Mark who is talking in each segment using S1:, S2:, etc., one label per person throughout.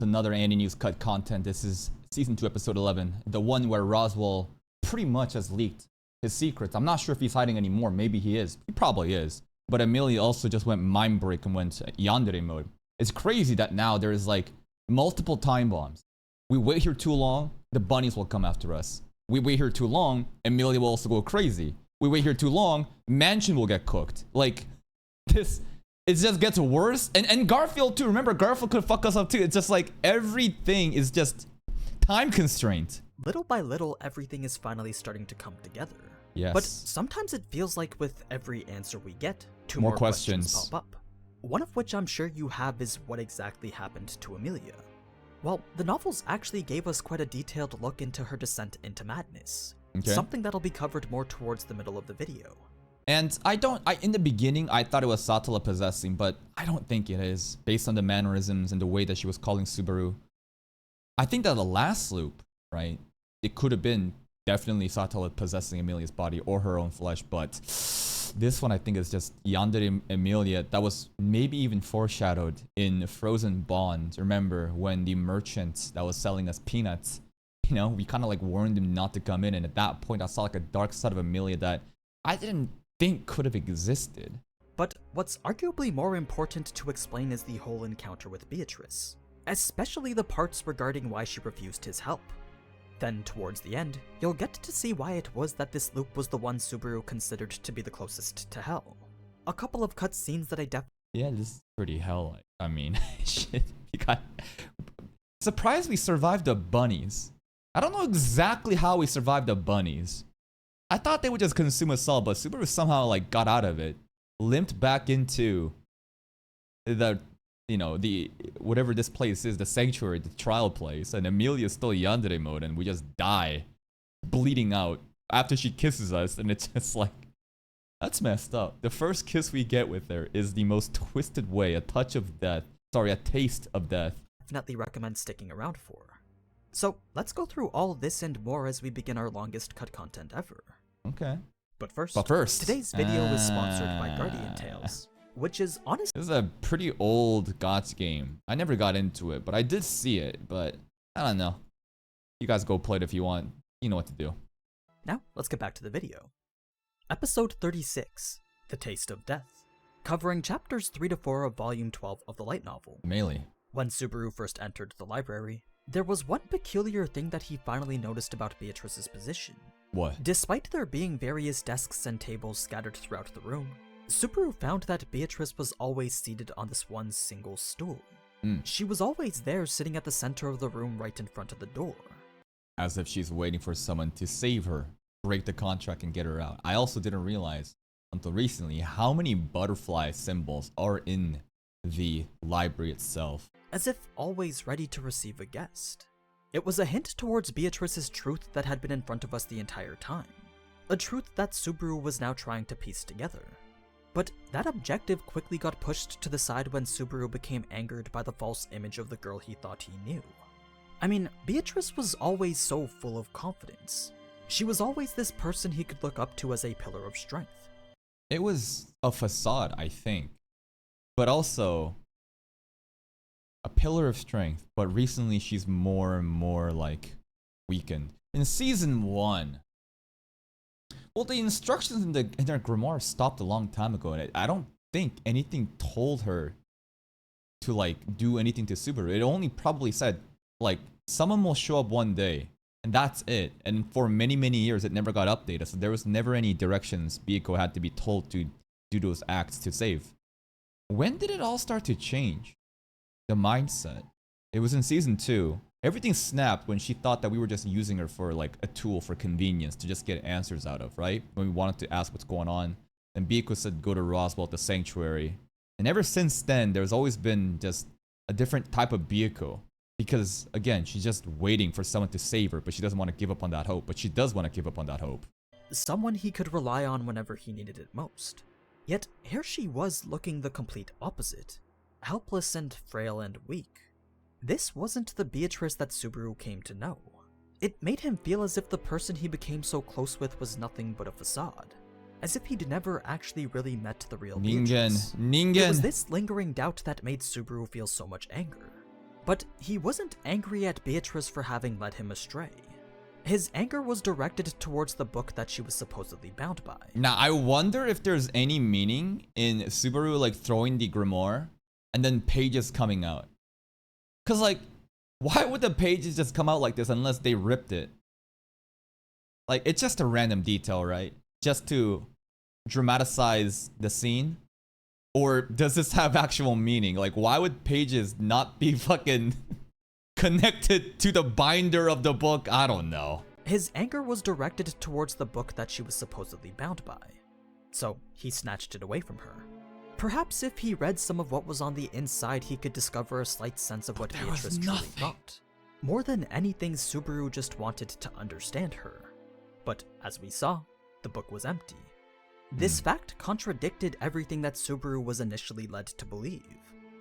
S1: another Aninews cut content. This is season 2, episode 11, the one where Roswell pretty much has leaked his secrets. I'm not sure if he's hiding anymore. Maybe he is. He probably is. But Emilia also just went mind break and went yandere mode. It's crazy that now there is like multiple time bombs. We wait here too long, the bunnies will come after us. We wait here too long, Emilia will also go crazy. We wait here too long, Mansion will get cooked. Like this, it just gets worse. And Garfield too. Remember, Garfield could fuck us up too. It's just like everything is just time constraint.
S2: Little by little, everything is finally starting to come together.
S1: Yes.
S2: But sometimes it feels like with every answer we get, two
S1: More
S2: more
S1: questions
S2: pop up. One of which I'm sure you have is what exactly happened to Emilia. Well, the novels actually gave us quite a detailed look into her descent into madness.
S1: Okay.
S2: Something that'll be covered more towards the middle of the video.
S1: And in the beginning, I thought it was Satala possessing, but I don't think it is, based on the mannerisms and the way that she was calling Subaru. I think that the last loop, right, it could have been definitely Satala possessing Emilia's body or her own flesh, but this one I think is just yandere Emilia. That was maybe even foreshadowed in Frozen Bond. Remember when the merchant that was selling us peanuts, you know, we kind of like warned him not to come in, and at that point I saw like a dark side of Emilia that I didn't think could have existed.
S2: But what's arguably more important to explain is the whole encounter with Beatrice, especially the parts regarding why she refused his help. Then towards the end, you'll get to see why it was that this loop was the one Subaru considered to be the closest to hell. A couple of cutscenes that I
S1: Yeah, this is pretty hell. I mean, shit. You got surprised we survived the bunnies. I don't know exactly how we survived the bunnies. I thought they would just consume us all, but Subaru somehow like got out of it, limped back into the, you know, the whatever this place is, the sanctuary, the trial place, and Emilia's still yandere mode, and we just die, bleeding out after she kisses us, and it's just like, that's messed up. The first kiss we get with her is the most twisted way, a touch of death. Sorry, a taste of death.
S2: definitely recommend sticking around for. So let's go through all this and more as we begin our longest cut content ever.
S1: Okay.
S2: But first, today's video is sponsored by Guardian Tales, which is honestly...
S1: This is a pretty old GOTS game. I never got into it, but I did see it, but I don't know. You guys go play it if you want. You know what to do.
S2: Now, let's get back to the video. Episode 36, The Taste of Death, covering chapters 3 to 4 of volume 12 of the light novel.
S1: Melee.
S2: When Subaru first entered the library, there was one peculiar thing that he finally noticed about Beatrice's position.
S1: What?
S2: Despite there being various desks and tables scattered throughout the room, Subaru found that Beatrice was always seated on this one single stool. She was always there sitting at the center of the room right in front of the door.
S1: As if she's waiting for someone to save her, break the contract and get her out. I also didn't realize until recently how many butterfly symbols are in the library itself.
S2: As if always ready to receive a guest. It was a hint towards Beatrice's truth that had been in front of us the entire time. A truth that Subaru was now trying to piece together. But that objective quickly got pushed to the side when Subaru became angered by the false image of the girl he thought he knew. I mean, Beatrice was always so full of confidence. She was always this person he could look up to as a pillar of strength.
S1: It was a facade, I think. But also a pillar of strength, but recently she's more and more like weakened. In season 1, well, the instructions in her grimoire stopped a long time ago, and I don't think anything told her to like do anything to Subaru. It only probably said like someone will show up one day, and that's it. And for many years it never got updated, so there was never any directions Biko had to be told to do those acts to save. When did it all start to change? The mindset. It was in season 2. Everything snapped when she thought that we were just using her for like a tool for convenience to just get answers out of, right? When we wanted to ask what's going on. And Biko said go to Roswell at the sanctuary. And ever since then, there's always been just a different type of Biko. Because again, she's just waiting for someone to save her, but she doesn't want to give up on that hope. But she does want to give up on that hope.
S2: Someone he could rely on whenever he needed it most. Yet here she was looking the complete opposite. Helpless and frail and weak. This wasn't the Beatrice that Subaru came to know. It made him feel as if the person he became so close with was nothing but a facade. As if he'd never actually really met the real Beatrice. It was this lingering doubt that made Subaru feel so much anger. But he wasn't angry at Beatrice for having led him astray. His anger was directed towards the book that she was supposedly bound by.
S1: Now, I wonder if there's any meaning in Subaru, like, throwing the grimoire and then pages coming out. Because, like, why would the pages just come out like this unless they ripped it? Like, it's just a random detail, right? Just to dramatize the scene? Or does this have actual meaning? Like, why would pages not be fucking connected to the binder of the book? I don't know.
S2: His anger was directed towards the book that she was supposedly bound by. So he snatched it away from her. Perhaps if he read some of what was on the inside, he could discover a slight sense of what Beatrice truly thought. More than anything, Subaru just wanted to understand her. But as we saw, the book was empty. This fact contradicted everything that Subaru was initially led to believe.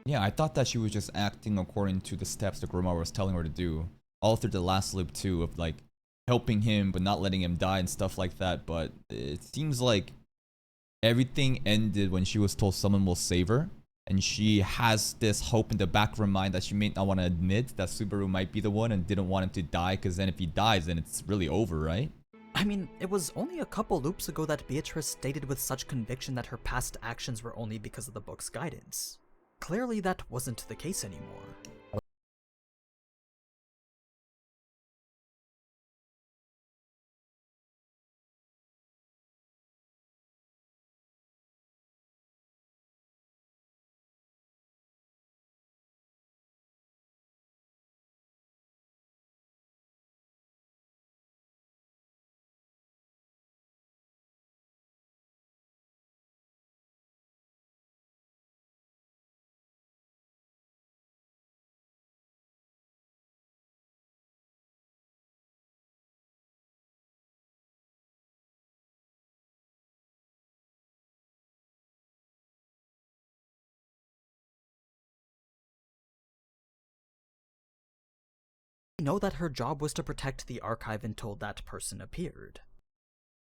S1: Yeah, I thought that she was just acting according to the steps the grimoire was telling her to do. All through the last loop too, of like helping him but not letting him die and stuff like that. But it seems like everything ended when she was told someone will save her. And she has this hope in the back of her mind that she may not want to admit that Subaru might be the one and didn't want him to die, because then if he dies, then it's really over, right?
S2: I mean, it was only a couple loops ago that Beatrice stated with such conviction that her past actions were only because of the book's guidance. Clearly that wasn't the case anymore. We know that her job was to protect the archive until that person appeared.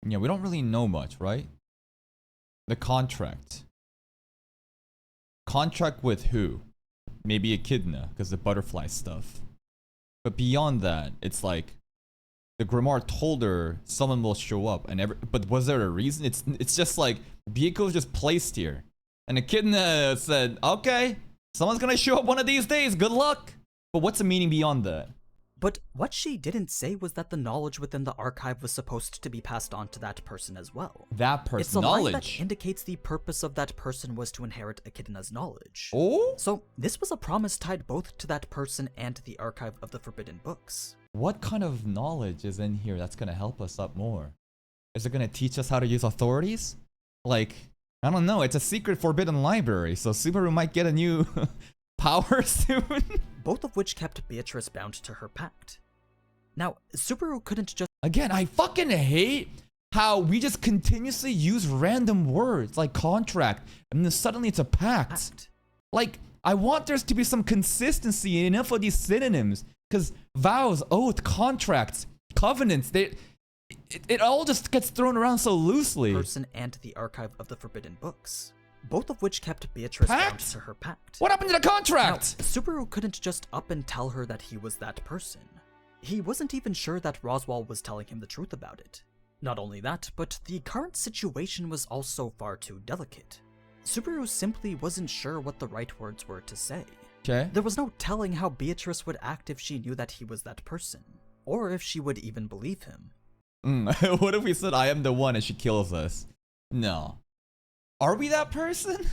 S1: Yeah, we don't really know much, right? The contract. Contract with who? Maybe Echidna, because the butterfly stuff. But beyond that, it's like the grimoire told her someone will show up, and but was there a reason? It's just like vehicles just placed here, and Echidna said, "Okay, someone's gonna show up one of these days. Good luck." But what's the meaning beyond that?
S2: But what she didn't say was that the knowledge within the archive was supposed to be passed on to that person as well.
S1: That person's
S2: it's a
S1: knowledge.
S2: line that indicates the purpose of that person was to inherit Echidna's knowledge.
S1: Oh?
S2: So this was a promise tied both to that person and the archive of the forbidden books.
S1: What kind of knowledge is in here that's gonna help us up more? Is it gonna teach us how to use authorities? Like, I don't know, it's a secret forbidden library, so Subaru might get a new power soon.
S2: Both of which kept Beatrice bound to her pact. Now, Subaru couldn't just—
S1: Again, I fucking hate how we just continuously use random words like contract, and then suddenly it's a pact. Like, I want there to be some consistency in enough of these synonyms, because vows, oath, contracts, covenants, it all just gets thrown around so loosely.
S2: Person and the archive of the forbidden books. Both of which kept Beatrice bound to her pact.
S1: What happened to the contract?
S2: Now, Subaru couldn't just up and tell her that he was that person. He wasn't even sure that Roswaal was telling him the truth about it. Not only that, but the current situation was also far too delicate. Subaru simply wasn't sure what the right words were to say.
S1: Okay.
S2: There was no telling how Beatrice would act if she knew that he was that person, or if she would even believe him.
S1: What if we said, I am the one, and she kills us? No. Are we that person?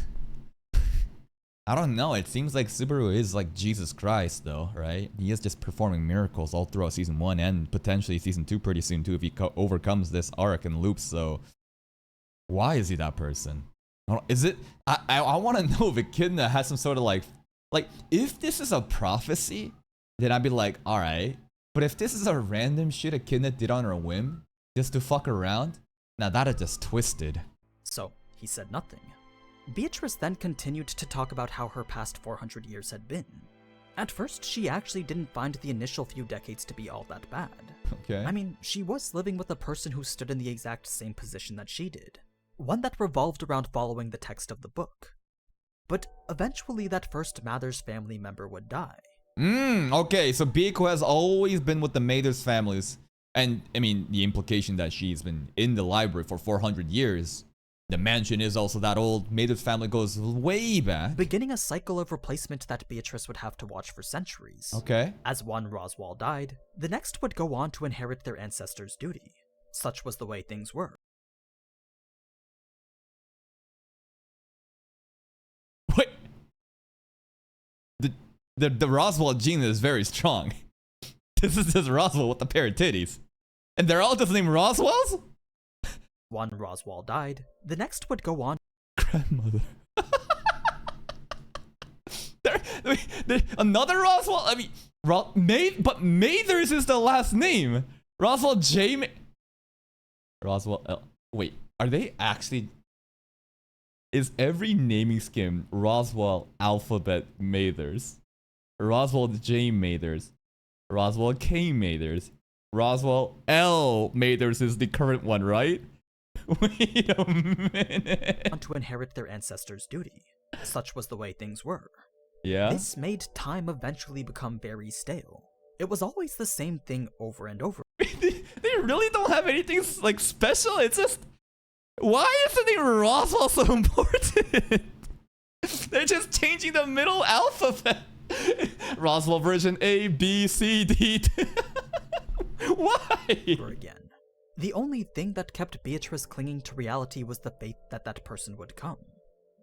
S1: I don't know. It seems like Subaru is like Jesus Christ, though, right? He is just performing miracles all throughout Season 1 and potentially Season 2 pretty soon, too, if he overcomes this arc and loops, so... Why is he that person? Is it... I want to know if Echidna has some sort of like... Like, if this is a prophecy, then I'd be like, alright. But if this is a random shit Echidna did on her whim, just to fuck around, now that'd just twisted.
S2: So, he said nothing. Beatrice then continued to talk about how her past 400 years had been. At first, she actually didn't find the initial few decades to be all that bad.
S1: Okay.
S2: I mean, she was living with a person who stood in the exact same position that she did. One that revolved around following the text of the book. But eventually that first Mathers family member would die.
S1: Okay, so Biko has always been with the Mathers families. And, I mean, the implication that she's been in the library for 400 years. The mansion is also that old. Mathers family goes way back.
S2: Beginning a cycle of replacement that Beatrice would have to watch for centuries.
S1: Okay.
S2: As one Roswell died, the next would go on to inherit their ancestors' duty. Such was the way things were.
S1: Wait. The Roswell gene is very strong. This is just Roswell with a pair of titties. And they're all just named Roswells?
S2: One Roswell died, the next would go on.
S1: Grandmother. Another Roswell? I mean, but Mathers is the last name. Roswell J. Roswell L. Wait, are they actually... Is every naming scheme Roswell Alphabet Mathers? Roswell J. Mathers. Roswell K. Mathers. Roswell L. Mathers is the current one, right? Wait a minute.
S2: To inherit their ancestors' duty. Such was the way things were.
S1: Yeah?
S2: This made time eventually become very stale. It was always the same thing over and over.
S1: They really don't have anything like special. It's just, why is the name Roswell so important? They're just changing the middle alphabet. Roswell version A, B, C, D. Why?
S2: Again. The only thing that kept Beatrice clinging to reality was the faith that that person would come.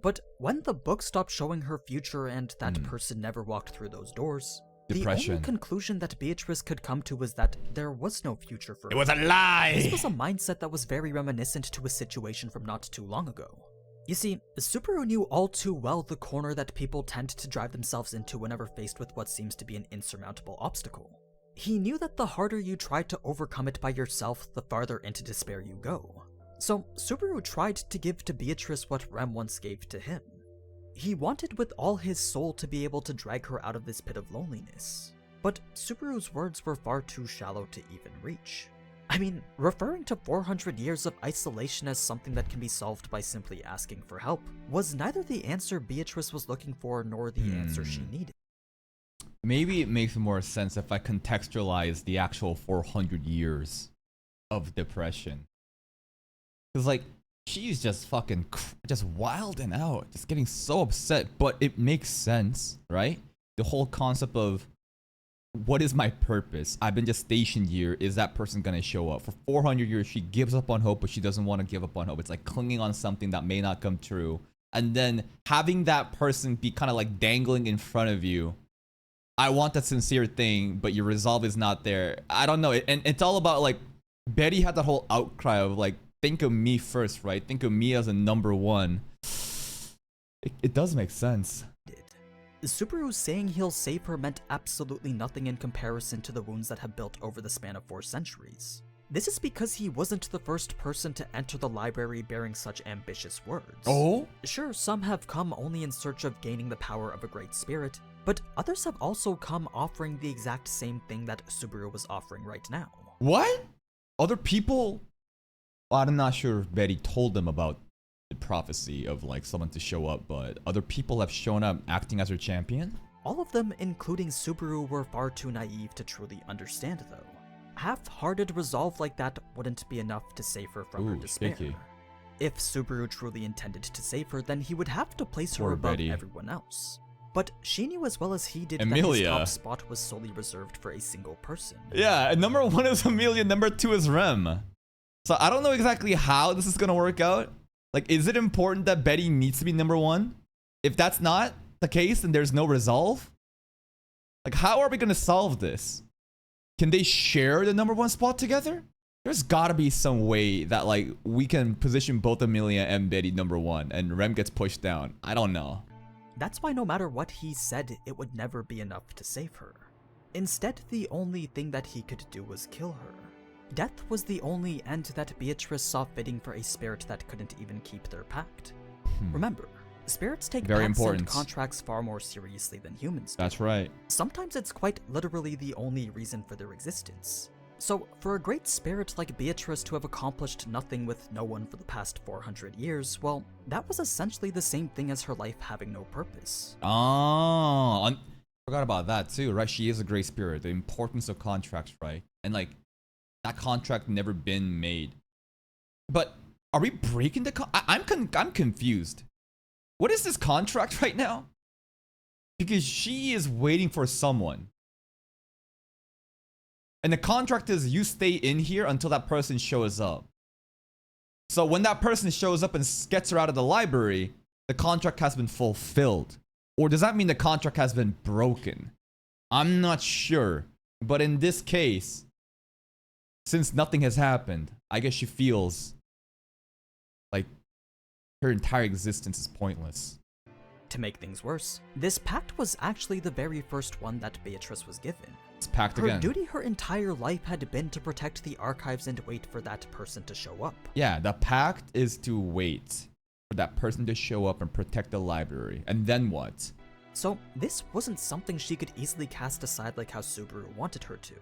S2: But when the book stopped showing her future and that person never walked through those doors,
S1: Depression.
S2: the only conclusion that Beatrice could come to was that there was no future for her.
S1: It was a lie!
S2: This was a mindset that was very reminiscent to a situation from not too long ago. You see, Subaru knew all too well the corner that people tend to drive themselves into whenever faced with what seems to be an insurmountable obstacle. He knew that the harder you try to overcome it by yourself, the farther into despair you go. So, Subaru tried to give to Beatrice what Rem once gave to him. He wanted with all his soul to be able to drag her out of this pit of loneliness. But Subaru's words were far too shallow to even reach. I mean, referring to 400 years of isolation as something that can be solved by simply asking for help was neither the answer Beatrice was looking for nor the answer she needed.
S1: Maybe it makes more sense if I contextualize the actual 400 years of depression. Because, like, she's just fucking just wilding out, just getting so upset, but it makes sense, right? The whole concept of what is my purpose? I've been just stationed here. Is that person gonna show up? For 400 years, she gives up on hope, but she doesn't want to give up on hope. It's like clinging on something that may not come true. And then having that person be kind of like dangling in front of you. I want that sincere thing, but your resolve is not there. I don't know. And it's all about, like, Betty had that whole outcry of, like, think of me first, right? Think of me as a number one. It does make sense.
S2: Subaru saying he'll save her meant absolutely nothing in comparison to the wounds that have built over the span of 4 centuries. This is because he wasn't the first person to enter the library bearing such ambitious words.
S1: Oh?
S2: Sure, some have come only in search of gaining the power of a great spirit, but others have also come offering the exact same thing that Subaru was offering right now.
S1: What? Other people? Well, I'm not sure if Betty told them about the prophecy of, like, someone to show up, but other people have shown up acting as her champion?
S2: All of them, including Subaru, were far too naive to truly understand, though. Half-hearted resolve like that wouldn't be enough to save her from her despair.
S1: Sticky.
S2: If Subaru truly intended to save her, then he would have to place her
S1: Poor
S2: above
S1: Betty.
S2: everyone else. But she knew as well as he did
S1: Emilia.
S2: that his top spot was solely reserved for a single person.
S1: Yeah, and number 1 is Emilia, number 2 is Rem. So I don't know exactly how this is gonna work out. Like, is it important that Betty needs to be number 1? If that's not the case, then there's no resolve. Like, how are we gonna solve this? Can they share the number 1 spot together? There's gotta be some way that, like, we can position both Emilia and Betty number 1 and Rem gets pushed down. I don't know.
S2: That's why no matter what he said, it would never be enough to save her. Instead, the only thing that he could do was kill her. Death was the only end that Beatrice saw fitting for a spirit that couldn't even keep their pact. Remember, spirits take
S1: Very
S2: pacts
S1: important.
S2: and contracts far more seriously than humans do.
S1: That's right.
S2: Sometimes it's quite literally the only reason for their existence. So, for a great spirit like Beatrice to have accomplished nothing with no one for the past 400 years, well, that was essentially the same thing as her life having no purpose.
S1: Oh, Forgot about that too, right? She is a great spirit. The importance of contracts, right? And like that contract never been made. But are we breaking the I'm confused. What is this contract right now? Because she is waiting for someone. And the contract is you stay in here until that person shows up. So when that person shows up and gets her out of the library, the contract has been fulfilled. Or does that mean the contract has been broken? I'm not sure. But in this case, since nothing has happened, I guess she feels like her entire existence is pointless.
S2: To make things worse, this pact was actually the very first one that Beatrice was given.
S1: It's packed
S2: Her
S1: again.
S2: duty her entire life had been to protect the archives and wait for that person to show up.
S1: Yeah, the pact is to wait for that person to show up and protect the library. And then what?
S2: So this wasn't something she could easily cast aside like how Subaru wanted her to.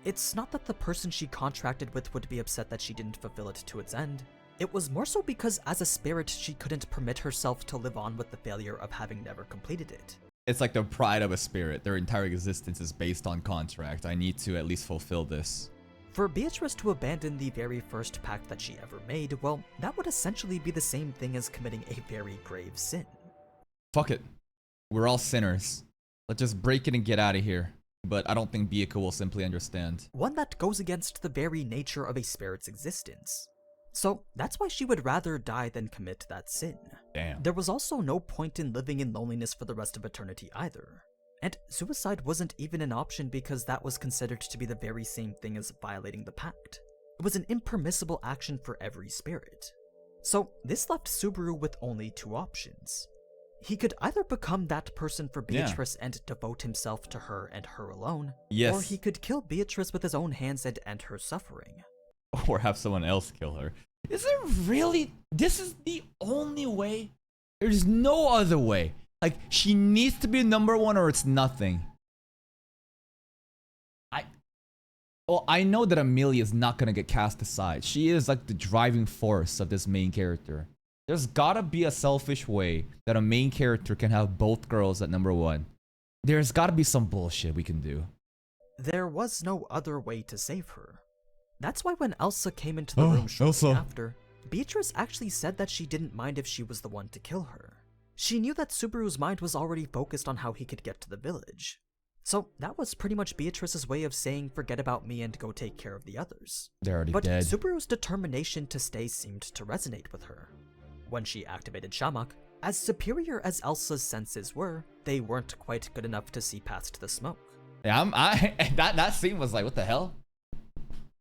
S2: It's not that the person she contracted with would be upset that she didn't fulfill it to its end. It was more so because as a spirit she couldn't permit herself to live on with the failure of having never completed it.
S1: It's like the pride of a spirit. Their entire existence is based on contract. I need to at least fulfill this.
S2: For Beatrice to abandon the very first pact that she ever made, well, that would essentially be the same thing as committing a very grave sin.
S1: Fuck it. We're all sinners. Let's just break it and get out of here. But I don't think Byakuya will simply understand.
S2: One that goes against the very nature of a spirit's existence. So that's why she would rather die than commit that sin.
S1: Damn.
S2: There was also no point in living in loneliness for the rest of eternity either. And suicide wasn't even an option because that was considered to be the very same thing as violating the pact. It was an impermissible action for every spirit. So this left Subaru with only two options. He could either become that person for Beatrice and devote himself to her and her alone, or he could kill Beatrice with his own hands and end her suffering.
S1: Or have someone else kill her. Is there really? This is the only way? There's no other way. Like, she needs to be number one or it's nothing. Well, I know that Emilia is not gonna get cast aside. She is like the driving force of this main character. There's gotta be a selfish way that a main character can have both girls at number one. There's gotta be some bullshit we can do.
S2: There was no other way to save her. That's why when Elsa came into the room shortly after, Beatrice actually said that she didn't mind if she was the one to kill her. She knew that Subaru's mind was already focused on how he could get to the village. So that was pretty much Beatrice's way of saying forget about me and go take care of the others.
S1: They're already
S2: but
S1: dead.
S2: Subaru's determination to stay seemed to resonate with her. When she activated Shamak, as superior as Elsa's senses were, they weren't quite good enough to see past the smoke.
S1: Yeah, that scene was like, what the hell?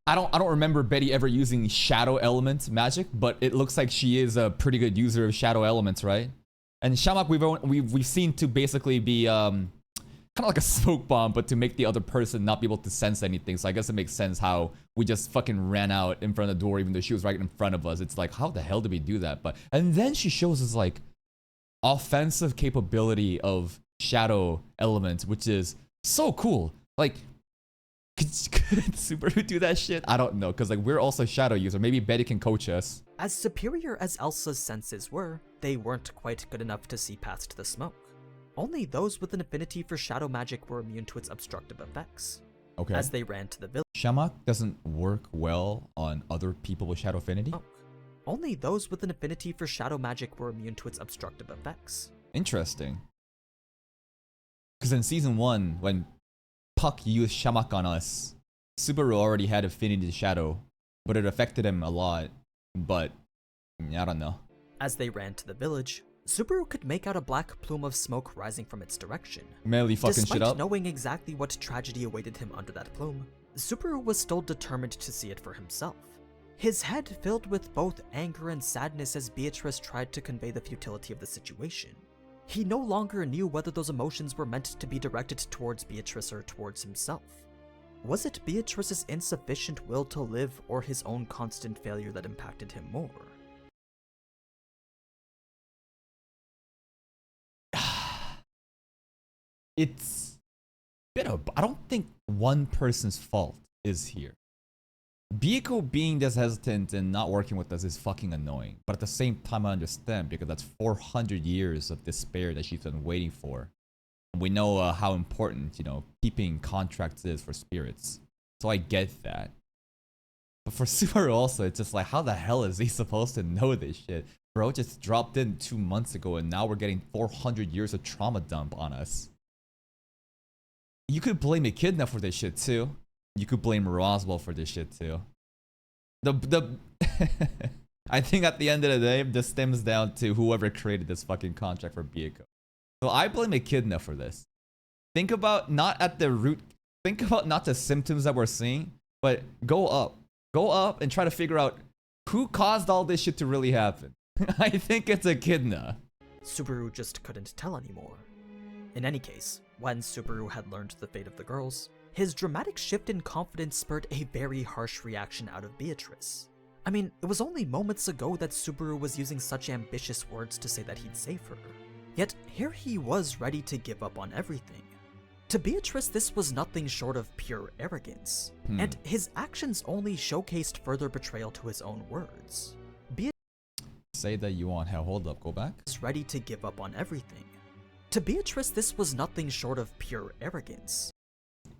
S1: I don't remember Betty ever using shadow element magic, but it looks like she is a pretty good user of shadow elements, right? And Shamak we've seen to basically be kind of like a smoke bomb, but to make the other person not be able to sense anything. So I guess it makes sense how we just fucking ran out in front of the door, even though she was right in front of us. It's like, how the hell did we do that? And then she shows us like offensive capability of shadow elements, which is so cool. Like, could Subaru do that shit? I don't know, because like we're also shadow user. Maybe Betty can coach us.
S2: As superior as Elsa's senses were, they weren't quite good enough to see past the smoke. Only those with an affinity for shadow magic were immune to its obstructive effects.
S1: Okay.
S2: As they ran to the village,
S1: Shamak doesn't work well on other people with shadow affinity?
S2: only those with an affinity for shadow magic were immune to its obstructive effects.
S1: Interesting. Because in season 1, when Puck used Shamak on us, Subaru already had affinity to shadow, but it affected him a lot. But I don't know.
S2: As they ran to the village, Subaru could make out a black plume of smoke rising from its direction.
S1: Merely fucking
S2: Despite
S1: shit up.
S2: knowing exactly what tragedy awaited him under that plume, Subaru was still determined to see it for himself. His head filled with both anger and sadness as Beatrice tried to convey the futility of the situation. He no longer knew whether those emotions were meant to be directed towards Beatrice or towards himself. Was it Beatrice's insufficient will to live or his own constant failure that impacted him more?
S1: It's a bit of, I don't think one person's fault is here. Byakuya being this hesitant and not working with us is fucking annoying. But at the same time, I understand because that's 400 years of despair that she's been waiting for. We know how important, keeping contracts is for spirits. So I get that. But for Subaru also, it's just like, how the hell is he supposed to know this shit? Bro just dropped in 2 months ago and now we're getting 400 years of trauma dump on us. You could blame Echidna for this shit too. You could blame Roswell for this shit too. I think at the end of the day, this stems down to whoever created this fucking contract for Byakuya. So I blame Echidna for this. Think about not at the root. Think about not the symptoms that we're seeing, but go up. Go up and try to figure out who caused all this shit to really happen. I think it's Echidna.
S2: Subaru just couldn't tell anymore. In any case, when Subaru had learned the fate of the girls, his dramatic shift in confidence spurred a very harsh reaction out of Beatrice. I mean, it was only moments ago that Subaru was using such ambitious words to say that he'd save her. Yet here he was ready to give up on everything. To Beatrice, this was nothing short of pure arrogance, and his actions only showcased further betrayal to his own words.
S1: Say that you want hell. Hold up, go back.
S2: Was ready to give up on everything. To Beatrice, this was nothing short of pure arrogance.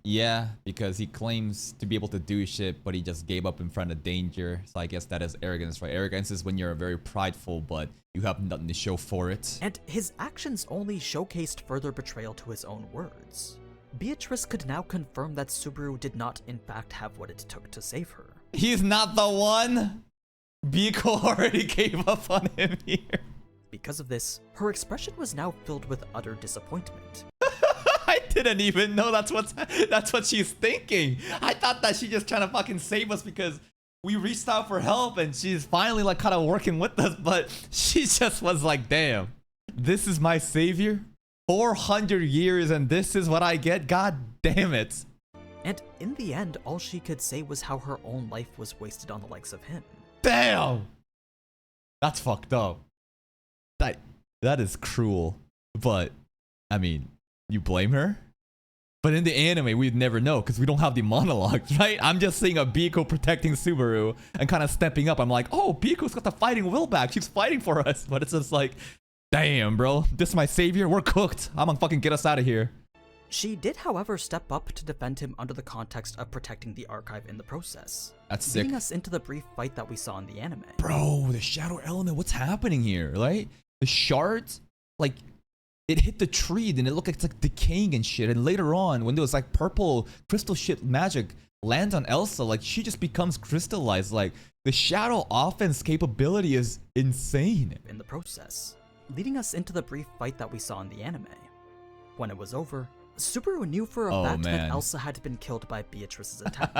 S1: Yeah, because he claims to be able to do shit, but he just gave up in front of danger. So I guess that is arrogance, right? Arrogance is when you're very prideful, but you have nothing to show for it.
S2: And his actions only showcased further betrayal to his own words. Beatrice could now confirm that Subaru did not in fact have what it took to save her.
S1: He's not the one! Biko already gave up on him here.
S2: Because of this, her expression was now filled with utter disappointment.
S1: I didn't even know that's what she's thinking. I thought that she's just trying to fucking save us because we reached out for help and she's finally like kind of working with us, but she just was like, damn, this is my savior? 400 years and this is what I get? God damn it.
S2: And in the end, all she could say was how her own life was wasted on the likes of him.
S1: Damn! That's fucked up. That is cruel. But, I mean, you blame her? But in the anime, we'd never know because we don't have the monologues, right? I'm just seeing a Biko protecting Subaru and kind of stepping up. I'm like, oh, Biko's got the fighting will back. She's fighting for us. But it's just like, damn, bro. This is my savior. We're cooked. I'm gonna fucking get us out of here.
S2: She did, however, step up to defend him under the context of protecting the archive in the process.
S1: That's sick.
S2: Leading us into the brief fight that we saw in the anime.
S1: Bro, the shadow element. What's happening here, right? The shards, like, it hit the tree, then it looked like it's like decaying and shit. And later on, when there was like purple crystal shit magic lands on Elsa, like she just becomes crystallized. Like the shadow offense capability is insane.
S2: In the process, leading us into the brief fight that we saw in the anime. When it was over, Subaru knew for a fact that Elsa had been killed by Beatrice's attack.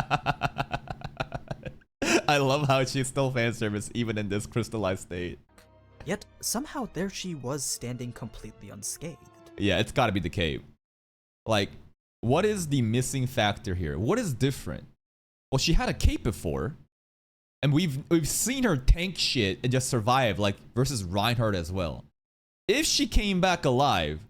S1: I love how she's still fan service even in this crystallized state.
S2: Yet, somehow there she was standing completely unscathed.
S1: Yeah, it's gotta be the cape. Like, what is the missing factor here? What is different? Well, she had a cape before, and we've seen her tank shit and just survive, like, versus Reinhardt as well. If she came back alive,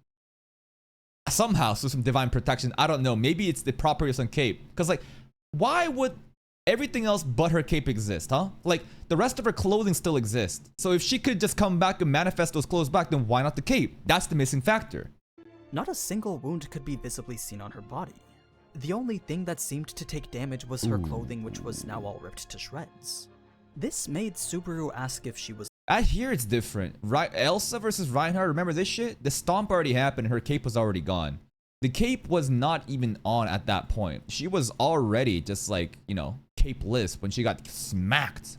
S1: somehow, through some divine protection, I don't know, maybe it's the properties on cape. Because, like, why would everything else but her cape exist, huh? Like, the rest of her clothing still exists. So if she could just come back and manifest those clothes back, then why not the cape? That's the missing factor.
S2: Not a single wound could be visibly seen on her body. The only thing that seemed to take damage was her clothing, which was now all ripped to shreds. This made Subaru ask if she was...
S1: I hear it's different. Right, Elsa versus Reinhardt, remember this shit? The stomp already happened, her cape was already gone. The cape was not even on at that point. She was already just like, you know, capeless when she got smacked.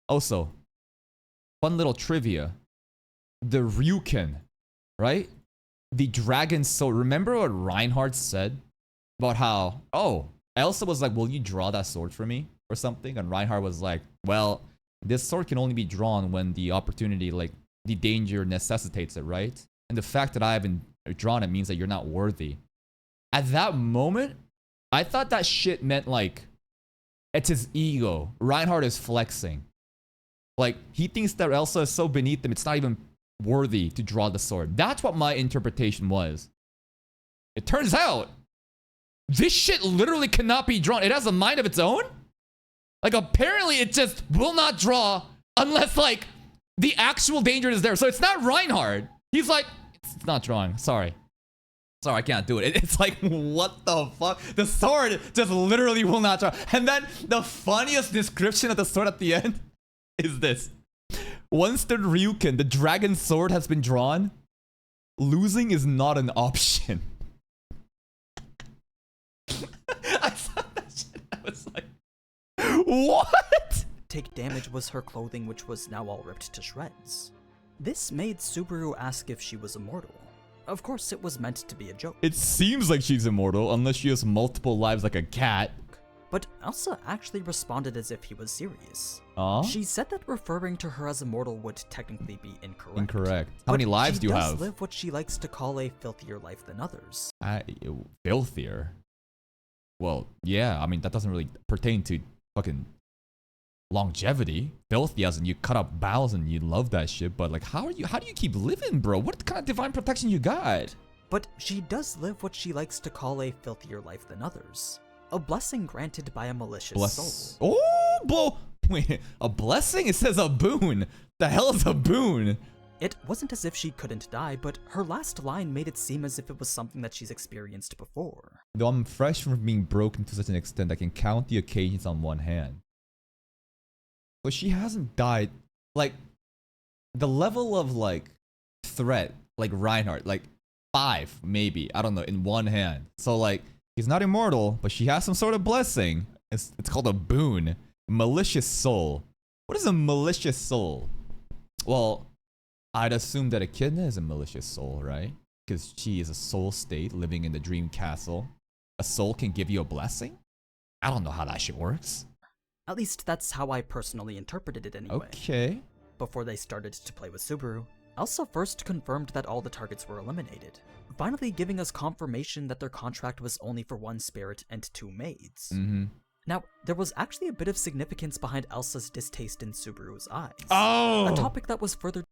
S1: Also, fun little trivia. The Ryuken, right? The dragon sword. Remember what Reinhardt said about how, oh, Elsa was like, will you draw that sword for me or something? And Reinhardt was like, well, this sword can only be drawn when the opportunity, like the danger necessitates it, right? And the fact that I haven't drawn it means that you're not worthy. At that moment, I thought that shit meant like, it's his ego. Reinhardt is flexing. Like, he thinks that Elsa is so beneath him, it's not even worthy to draw the sword. That's what my interpretation was. It turns out, this shit literally cannot be drawn. It has a mind of its own? Like, apparently it just will not draw unless, like, the actual danger is there. So it's not Reinhardt. He's like, it's not drawing. Sorry. Sorry, I can't do it. It's like, what the fuck? The sword just literally will not draw. And then the funniest description of the sword at the end is this. Once the Ryukin, the dragon sword, has been drawn, losing is not an option. I saw that shit. I was like, what?
S2: Take damage was her clothing, which was now all ripped to shreds. This made Subaru ask if she was immortal. Of course, it was meant to be a joke.
S1: It seems like she's immortal, unless she has multiple lives like a cat.
S2: But Elsa actually responded as if he was serious.
S1: She
S2: said that referring to her as immortal would technically be incorrect.
S1: Incorrect. How many lives do you have?
S2: She does live what she likes to call a filthier life than others.
S1: Filthier? Well, yeah, I mean, that doesn't really pertain to fucking longevity. Filthy as in you cut up bowels and you love that shit, but like, how do you keep living, bro? What kind of divine protection you got?
S2: But she does live what she likes to call a filthier life than others. A blessing granted by a malicious soul.
S1: Oh, bro. Wait, a blessing? It says a boon. The hell is a boon?
S2: It wasn't as if she couldn't die, but her last line made it seem as if it was something that she's experienced before.
S1: Though I'm fresh from being broken to such an extent I can count the occasions on one hand. But she hasn't died. Like, the level of, like, threat, like Reinhardt, like, 5, maybe, I don't know, in one hand. So, like, he's not immortal, but she has some sort of blessing. It's called a boon. Malicious soul. What is a malicious soul? Well, I'd assume that Echidna is a malicious soul, right? Because she is a soul state living in the dream castle. A soul can give you a blessing? I don't know how that shit works.
S2: At least that's how I personally interpreted it anyway.
S1: Okay.
S2: Before they started to play with Subaru, Elsa first confirmed that all the targets were eliminated, finally giving us confirmation that their contract was only for 1 spirit and 2 maids. Now, there was actually a bit of significance behind Elsa's distaste in Subaru's eyes.
S1: Oh!
S2: A topic that was further...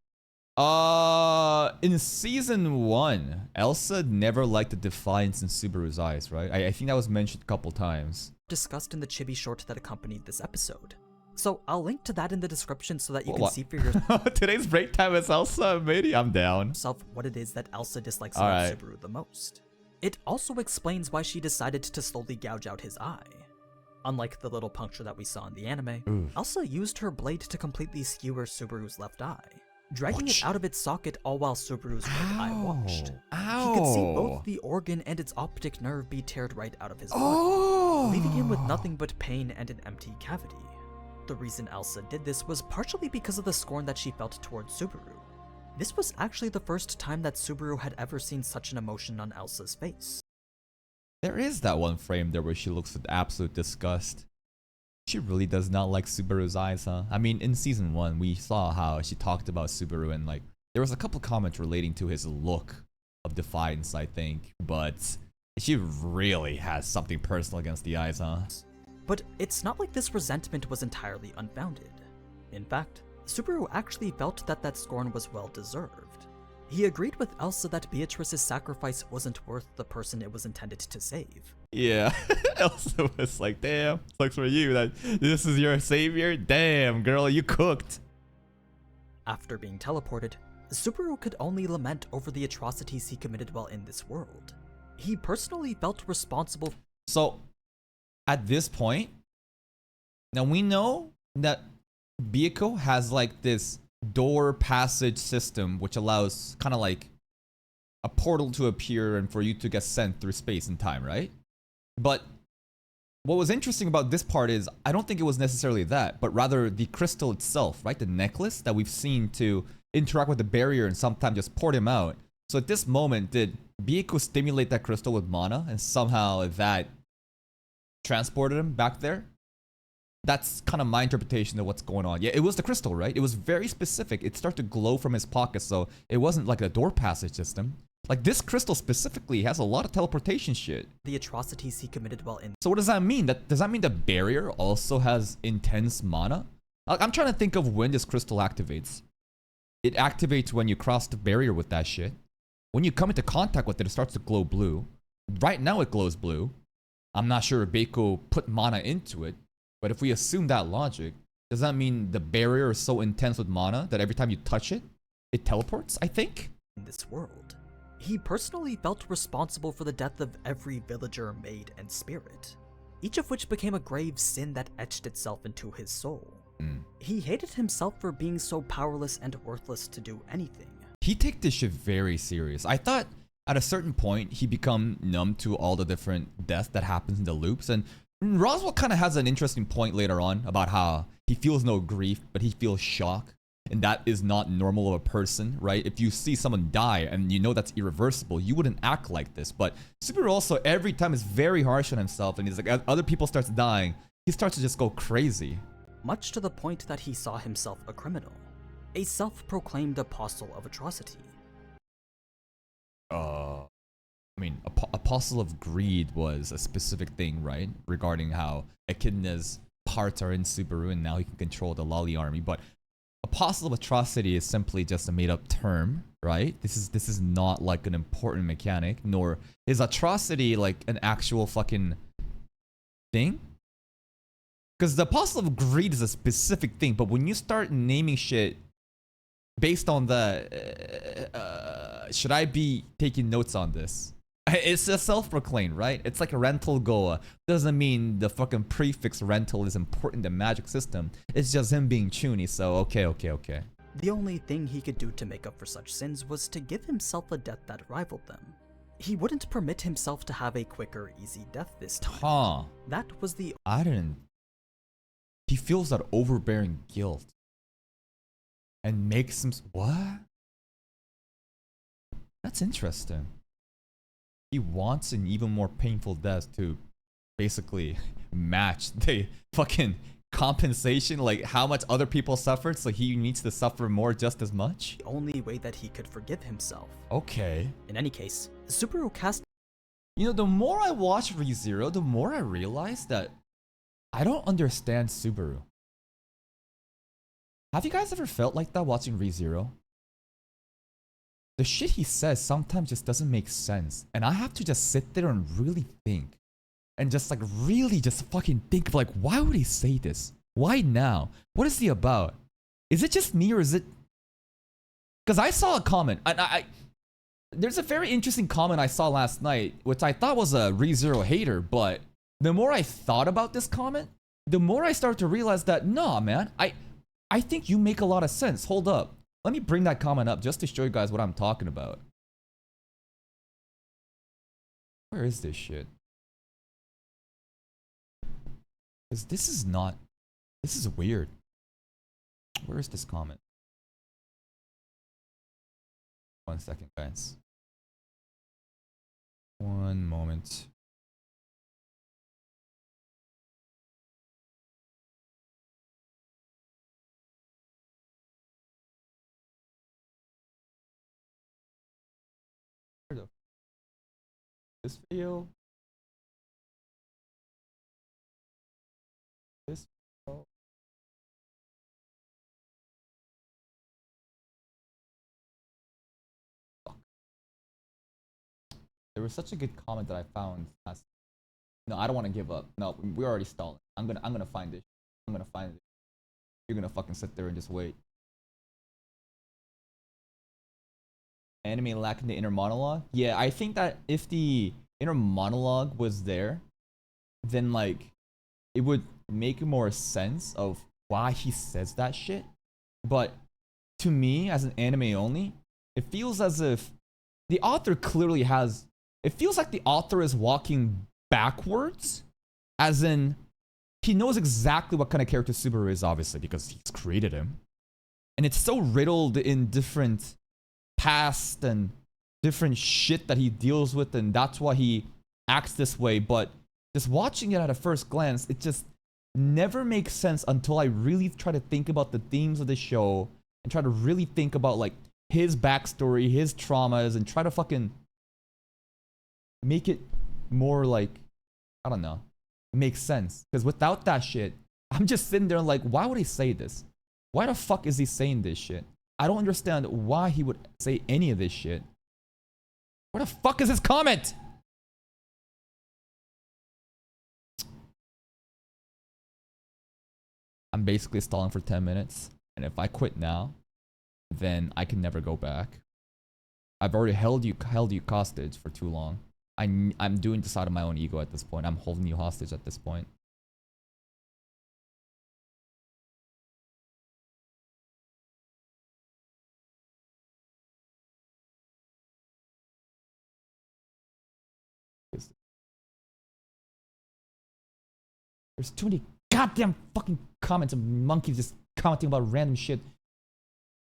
S1: In season 1, Elsa never liked the defiance in Subaru's eyes, right? I think that was mentioned a couple times.
S2: Discussed in the chibi short that accompanied this episode. So I'll link to that in the description so that you can see for yourself.
S1: Today's break time is Elsa, maybe I'm down.
S2: What it is that Elsa dislikes about Subaru the most. It also explains why she decided to slowly gouge out his eye. Unlike the little puncture that we saw in the anime, Elsa used her blade to completely skewer Subaru's left eye, dragging it out of its socket all while Subaru's right eye watched. He could see both the organ and its optic nerve be teared right out of his body, leaving him with nothing but pain and an empty cavity. The reason Elsa did this was partially because of the scorn that she felt towards Subaru. This was actually the first time that Subaru had ever seen such an emotion on Elsa's face.
S1: There is that one frame there where she looks with absolute disgust. She really does not like Subaru's eyes, huh? I mean, in season 1, we saw how she talked about Subaru and like, there was a couple comments relating to his look of defiance, I think, but she really has something personal against the eyes, huh?
S2: But it's not like this resentment was entirely unfounded. In fact, Subaru actually felt that that scorn was well deserved. He agreed with Elsa that Beatrice's sacrifice wasn't worth the person it was intended to save.
S1: Yeah, Elsa was like, damn, sucks for you that this is your savior? Damn, girl, you cooked.
S2: After being teleported, Subaru could only lament over the atrocities he committed while in this world. He personally felt responsible.
S1: So, at this point, now we know that Byakuya has like this door passage system which allows kind of like a portal to appear and for you to get sent through space and time, right? But what was interesting about this part is I don't think it was necessarily that, but rather the crystal itself, right? The necklace that we've seen to interact with the barrier and sometimes just port him out. So at this moment, did Byakuya stimulate that crystal with mana and somehow that transported him back there? That's kind of my interpretation of what's going on. Yeah, it was the crystal, right? It was very specific. It started to glow from his pocket, so it wasn't like a door passage system. Like, this crystal specifically has a lot of teleportation shit.
S2: The atrocities he committed while in.
S1: So what does that mean? Does that mean the barrier also has intense mana? I'm trying to think of when this crystal activates. It activates when you cross the barrier with that shit. When you come into contact with it, it starts to glow blue. Right now it glows blue. I'm not sure if Byakuya put mana into it. But if we assume that logic, does that mean the barrier is so intense with mana that every time you touch it, it teleports, I think?
S2: In this world. He personally felt responsible for the death of every villager, maid, and spirit, each of which became a grave sin that etched itself into his soul. He hated himself for being so powerless and worthless to do anything.
S1: He take this shit very serious. I thought at a certain point he become numb to all the different deaths that happens in the loops, and Roswell kind of has an interesting point later on about how he feels no grief, but he feels shock, and that is not normal of a person, right? If you see someone die and you know that's irreversible, you wouldn't act like this. But Subaru also every time is very harsh on himself, and he's like, as other people starts dying, he starts to just go crazy.
S2: Much to the point that he saw himself a criminal, a self-proclaimed apostle of atrocity.
S1: I mean, Apostle of Greed was a specific thing, right? Regarding how Echidna's parts are in Subaru and now he can control the Lolly army. But Apostle of Atrocity is simply just a made-up term, right? This is not like an important mechanic, nor is Atrocity like an actual fucking thing. Because the Apostle of Greed is a specific thing, but when you start naming shit based on the should I be taking notes on this? It's a self-proclaimed, right? It's like a rental Goa. Doesn't mean the fucking prefix rental is important in the magic system. It's just him being chuny, so okay.
S2: The only thing he could do to make up for such sins was to give himself a death that rivaled them. He wouldn't permit himself to have a quick or easy death this time.
S1: Huh.
S2: That was the...
S1: He feels that overbearing guilt. And makes him... What? That's interesting. He wants an even more painful death to basically match the fucking compensation, like how much other people suffered, so he needs to suffer more just as much?
S2: The only way that he could forgive himself.
S1: Okay.
S2: In any case, Subaru cast...
S1: You know, the more I watch ReZero, the more I realize that I don't understand Subaru. Have you guys ever felt like that watching ReZero? The shit he says sometimes just doesn't make sense. And I have to just sit there and really think. And just like really just fucking think of like, why would he say this? Why now? What is he about? Is it just me or is it... Because I saw a comment. And there's a very interesting comment I saw last night, which I thought was a ReZero hater. But the more I thought about this comment, the more I started to realize that, nah, man. I think you make a lot of sense. Hold up. Let me bring that comment up just to show you guys what I'm talking about. Where is this shit? Because this is not... This is weird. Where is this comment? 1 second, guys. 1 moment. This video. This video. Fuck. There was such a good comment that I found last. No, I don't want to give up. No, we're already stalling. I'm gonna find it. I'm gonna find it. You're gonna fucking sit there and just wait. Anime lacking the inner monologue? Yeah, I think that if the inner monologue was there, then like it would make more sense of why he says that shit. But to me, as an anime only, it feels as if the author clearly has... It feels like the author is walking backwards, as in he knows exactly what kind of character Subaru is, obviously, because he's created him. And it's so riddled in different past and different shit that he deals with, and that's why he acts this way. But just watching it at a first glance, it just never makes sense until I really try to think about the themes of the show and try to really think about like his backstory, his traumas, and try to fucking make it more like, I don't know, make sense. Because without that shit, I'm just sitting there like, why would he say this? Why the fuck is he saying this shit? I don't understand why he would say any of this shit. What the fuck is this comment? I'm basically stalling for 10 minutes. And if I quit now, then I can never go back. I've already held you hostage for too long. I'm doing this out of my own ego at this point. I'm holding you hostage at this point. There's too many goddamn fucking comments of monkeys just commenting about random shit.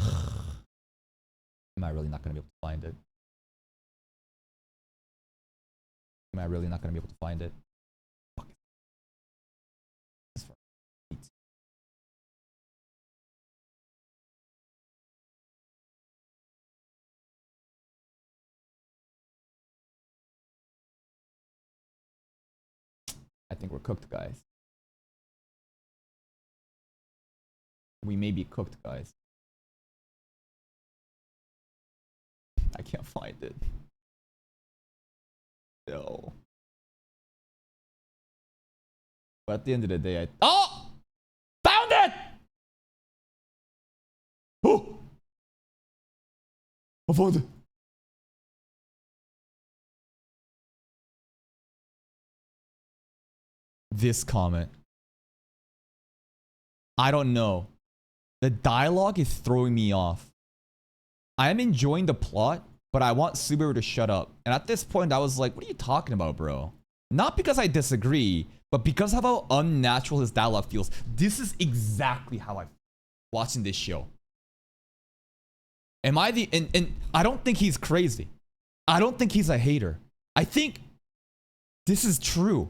S1: Am I really not gonna be able to find it? Am I really not gonna be able to find it? Fuck it. This for Pete's. I think we're cooked, guys. We may be cooked, guys. I can't find it. No. But at the end of the day, oh! Found it! Oh! I found it. This comment. I don't know. The dialogue is throwing me off. I am enjoying the plot, but I want Subaru to shut up. And at this point, I was like, what are you talking about, bro? Not because I disagree, but because of how unnatural his dialogue feels. This is exactly how I'm watching this show. Am I the... And I don't think he's crazy. I don't think he's a hater. I think this is true.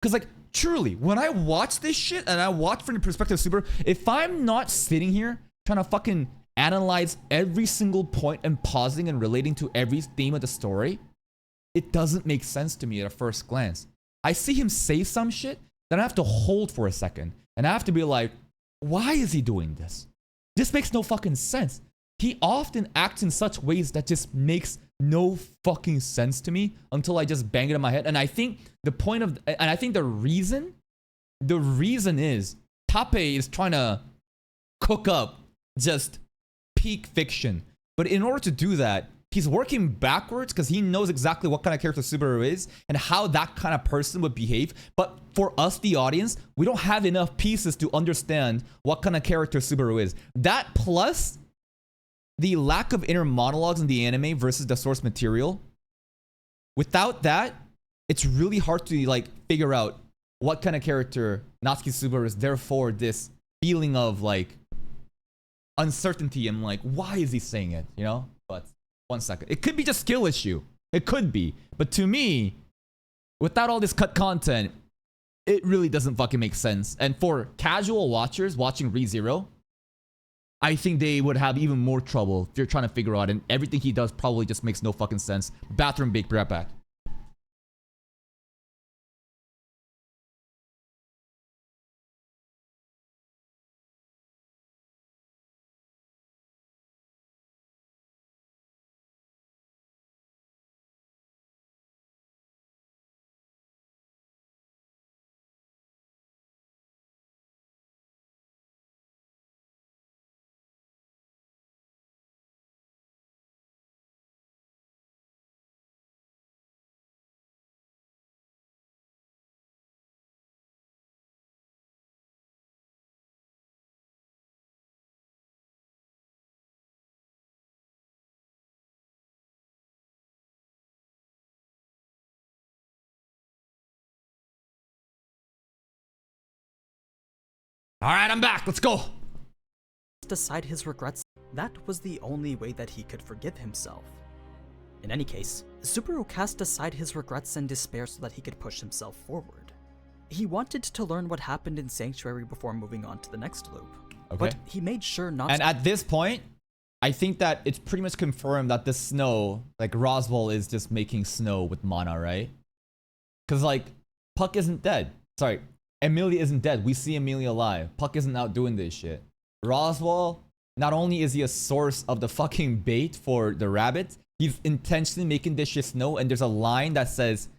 S1: Because, like, truly, when I watch this shit and I watch from the perspective of Subaru, if I'm not sitting here trying to fucking analyze every single point and pausing and relating to every theme of the story, it doesn't make sense to me at a first glance. I see him say some shit, then I have to hold for a second. And I have to be like, why is he doing this? This makes no fucking sense. He often acts in such ways that just makes no fucking sense to me until I just bang it in my head. And I think the point of, and I think the reason is Tape is trying to cook up just peak fiction. But in order to do that, he's working backwards because he knows exactly what kind of character Subaru is and how that kind of person would behave. But for us, the audience, we don't have enough pieces to understand what kind of character Subaru is. That plus the lack of inner monologues in the anime versus the source material. Without that, it's really hard to like figure out what kind of character Natsuki Subaru is. Therefore, this feeling of like uncertainty and like, why is he saying it? You know? But 1 second. It could be just skill issue. It could be. But to me, without all this cut content, it really doesn't fucking make sense. And for casual watchers watching ReZero, I think they would have even more trouble if they're trying to figure out, and everything he does probably just makes no fucking sense. Bathroom break, be right back. All right, I'm back. Let's go.
S2: Aside his regrets, that was the only way that he could forgive himself. In any case, Subaru cast aside his regrets and despair so that he could push himself forward. He wanted to learn what happened in Sanctuary before moving on to the next loop.
S1: Okay.
S2: But he made sure not
S1: and
S2: to-
S1: at this point, I think that it's pretty much confirmed that the snow, like Roswell is just making snow with mana, right? Because like, Puck isn't dead. Sorry, Emilia isn't dead. We see Emilia alive. Puck isn't out doing this shit. Roswell, not only is he a source of the fucking bait for the rabbits, he's intentionally making this shit snow. And there's a line that says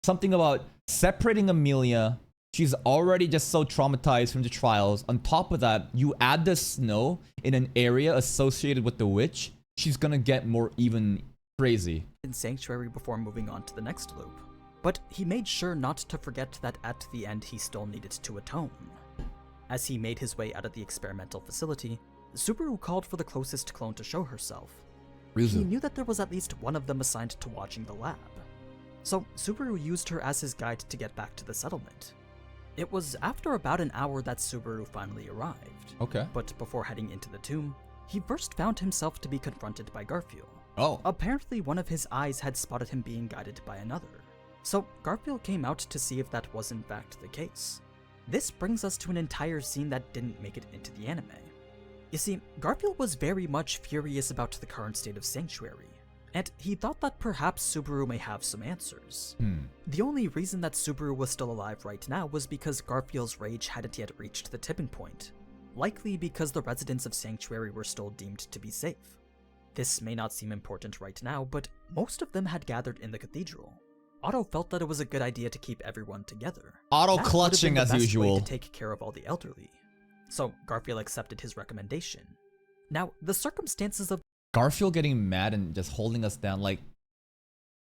S1: something about separating Emilia. She's already just so traumatized from the trials. On top of that, you add the snow in an area associated with the witch. she's gonna get more even crazy.
S2: In Sanctuary before moving on to the next loop. But he made sure not to forget that at the end he still needed to atone. As he made his way out of the experimental facility, Subaru called for the closest clone to show herself. He knew that there was at least one of them assigned to watching the lab. So Subaru used her as his guide to get back to the settlement. It was after about an hour that Subaru finally arrived.
S1: Okay.
S2: But before heading into the tomb, he first found himself to be confronted by Garfield.
S1: Oh.
S2: Apparently one of his eyes had spotted him being guided by another. So Garfield came out to see if that was in fact the case. This brings us to an entire scene that didn't make it into the anime. You see, Garfield was very much furious about the current state of Sanctuary, and he thought that perhaps Subaru may have some answers. The only reason that Subaru was still alive right now was because Garfield's rage hadn't yet reached the tipping point, likely because the residents of Sanctuary were still deemed to be safe. This may not seem important right now, but most of them had gathered in the cathedral. Otto felt that it was a good idea to keep everyone together.
S1: Otto clutching as usual.
S2: To take care of all the elderly. So Garfield accepted his recommendation. Now, the circumstances of
S1: Garfield getting mad and just holding us down, like,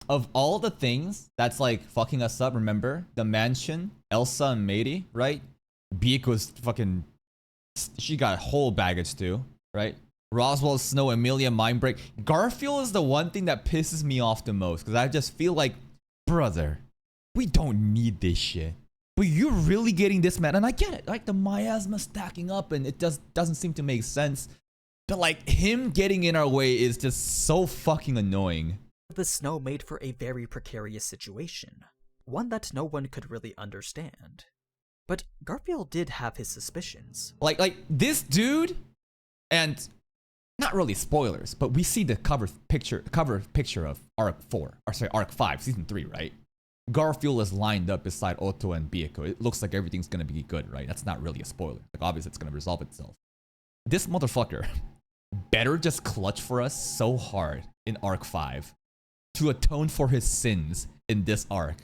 S1: of all the things that's like fucking us up, remember? The mansion, Elsa and Mady, right? Beak was fucking, she got whole baggage too, right? Roswell, Snow, Emilia, Mindbreak. Garfield is the one thing that pisses me off the most, because I just feel like, brother, we don't need this shit. But you're really getting this mad, and I get it. Like, the miasma stacking up, and it doesn't seem to make sense. But like, him getting in our way is just so fucking annoying.
S2: The snow made for a very precarious situation, one that no one could really understand. But Garfield did have his suspicions.
S1: Like this dude, and not really spoilers, but we see the cover picture of Arc 5, Season 3, right? Garfield is lined up beside Otto and Bieko. It looks like everything's gonna be good, right? That's not really a spoiler. Like, obviously it's gonna resolve itself. This motherfucker better just clutch for us so hard in Arc 5 to atone for his sins in this arc.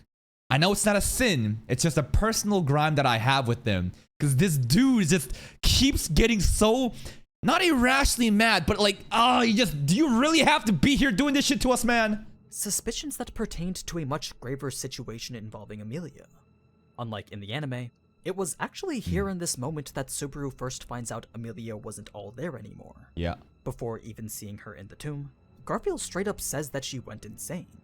S1: I know it's not a sin, it's just a personal grime that I have with him, because this dude just keeps getting so, not irrationally mad, but like, do you really have to be here doing this shit to us, man?
S2: Suspicions that pertained to a much graver situation involving Emilia. Unlike in the anime, it was actually here in this moment that Subaru first finds out Emilia wasn't all there anymore.
S1: Yeah.
S2: Before even seeing her in the tomb, Garfield straight up says that she went insane.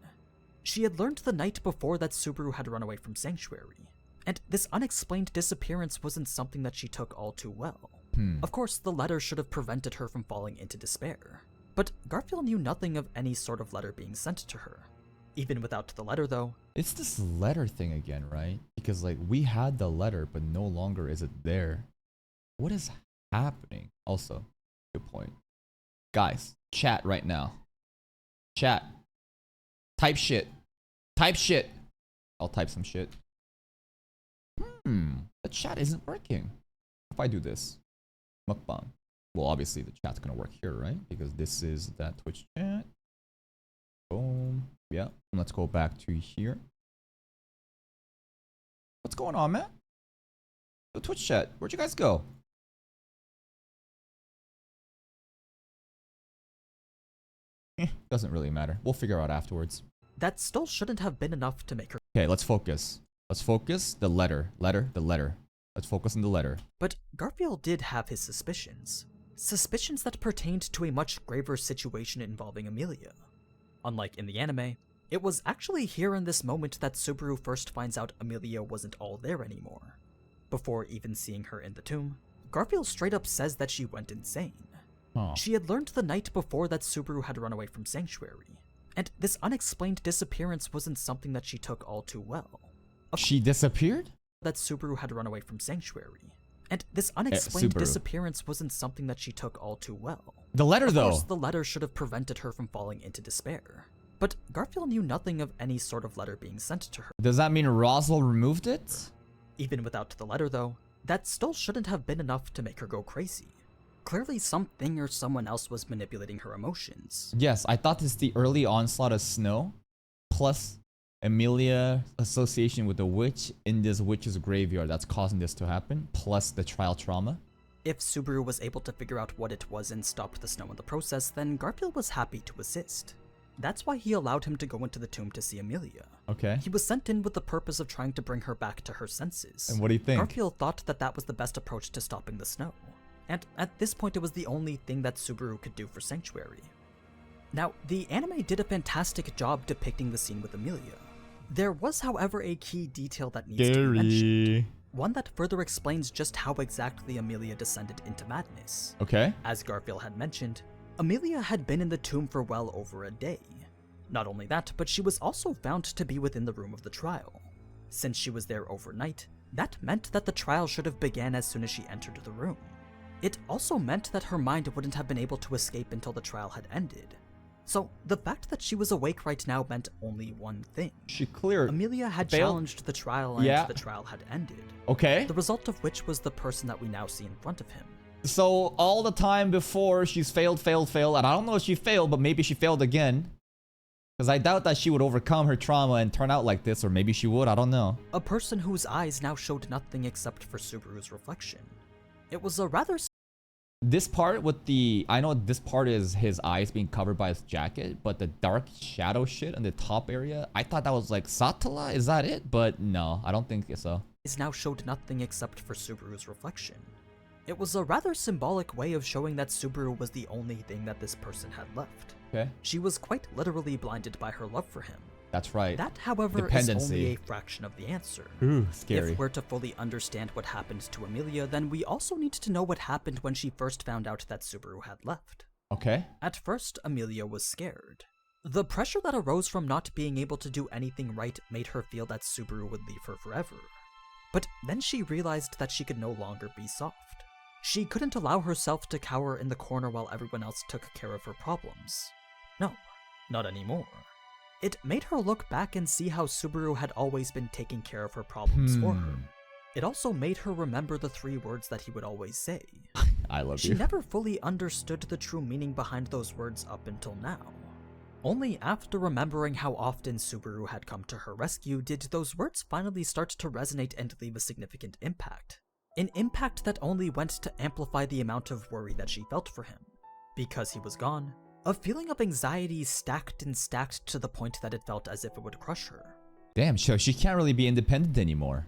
S2: She had learned the night before that Subaru had run away from Sanctuary, and this unexplained disappearance wasn't something that she took all too well. Of course, the letter should have prevented her from falling into despair. But Garfield knew nothing of any sort of letter being sent to her. Even without the letter, though.
S1: It's this letter thing again, right? Because, like, we had the letter, but no longer is it there. What is happening? Also, good point. Guys, chat right now. Chat. Type shit. Type shit. I'll type some shit. The chat isn't working. If I do this. Mukbang. Well, obviously the chat's gonna work here, right? Because this is that Twitch chat. Boom. Yeah. Let's go back to here. What's going on, man? The Twitch chat. Where'd you guys go? Doesn't really matter. We'll figure out afterwards.
S2: That still shouldn't have been enough to make her.
S1: Okay, let's focus. Let's focus. The letter. The letter. Let's focus on the letter.
S2: But Garfield did have his suspicions. Suspicions that pertained to a much graver situation involving Emilia. Unlike in the anime, it was actually here in this moment that Subaru first finds out Emilia wasn't all there anymore. Before even seeing her in the tomb, Garfield straight up says that she went insane. She had learned the night before that Subaru had run away from Sanctuary, and this unexplained disappearance wasn't something that she took all too well.
S1: She disappeared?
S2: That Subaru had run away from Sanctuary, and this unexplained disappearance wasn't something that she took all too well.
S1: The letter, though.
S2: Of course, the letter should have prevented her from falling into despair. But Garfield knew nothing of any sort of letter being sent to her.
S1: Does that mean Roswell removed it?
S2: Even without the letter, though, that still shouldn't have been enough to make her go crazy. Clearly something or someone else was manipulating her emotions.
S1: Yes, I thought it's the early onslaught of Snow, plus Emilia association with the witch in this witch's graveyard that's causing this to happen, plus the trial trauma.
S2: If Subaru was able to figure out what it was and stopped the snow in the process, then Garfield was happy to assist. That's why he allowed him to go into the tomb to see Emilia.
S1: Okay.
S2: He was sent in with the purpose of trying to bring her back to her senses.
S1: And what do you think?
S2: Garfield thought that that was the best approach to stopping the snow. And at this point, it was the only thing that Subaru could do for Sanctuary. Now, the anime did a fantastic job depicting the scene with Emilia. There was, however, a key detail that needs to be mentioned. One that further explains just how exactly Emilia descended into madness.
S1: Okay.
S2: As Garfield had mentioned, Emilia had been in the tomb for well over a day. Not only that, but she was also found to be within the room of the trial. Since she was there overnight, that meant that the trial should have began as soon as she entered the room. It also meant that her mind wouldn't have been able to escape until the trial had ended. So, the fact that she was awake right now meant only one thing.
S1: She cleared.
S2: Emilia had
S1: failed.
S2: challenged the trial and the trial had ended.
S1: Okay.
S2: The result of which was the person that we now see in front of him.
S1: So all the time before she's failed, and I don't know if she failed, but maybe she failed again. Because I doubt that she would overcome her trauma and turn out like this, or maybe she would, I don't know.
S2: A person whose eyes now showed nothing except for Subaru's reflection. It was a rather...
S1: This part with the... I know this part is his eyes being covered by his jacket, but the dark shadow shit in the top area, I thought that was like Satala, is that it? But no, I don't think so.
S2: Eyes now showed nothing except for Subaru's reflection. It was a rather symbolic way of showing that Subaru was the only thing that this person had left.
S1: Okay.
S2: She was quite literally blinded by her love for him.
S1: That's right.
S2: That, however, is only a fraction of the answer.
S1: Ooh, scary.
S2: If we're to fully understand what happened to Emilia, then we also need to know what happened when she first found out that Subaru had left.
S1: Okay.
S2: At first, Emilia was scared. The pressure that arose from not being able to do anything right made her feel that Subaru would leave her forever. But then she realized that she could no longer be soft. She couldn't allow herself to cower in the corner while everyone else took care of her problems. No, not anymore. It made her look back and see how Subaru had always been taking care of her problems for her. It also made her remember the 3 words that he would always say.
S1: I love
S2: She
S1: you.
S2: never fully understood the true meaning behind those words up until now. Only after remembering how often Subaru had come to her rescue did those words finally start to resonate and leave a significant impact. An impact that only went to amplify the amount of worry that she felt for him. Because he was gone, a feeling of anxiety stacked and stacked to the point that it felt as if it would crush her.
S1: Damn, so she can't really be independent anymore.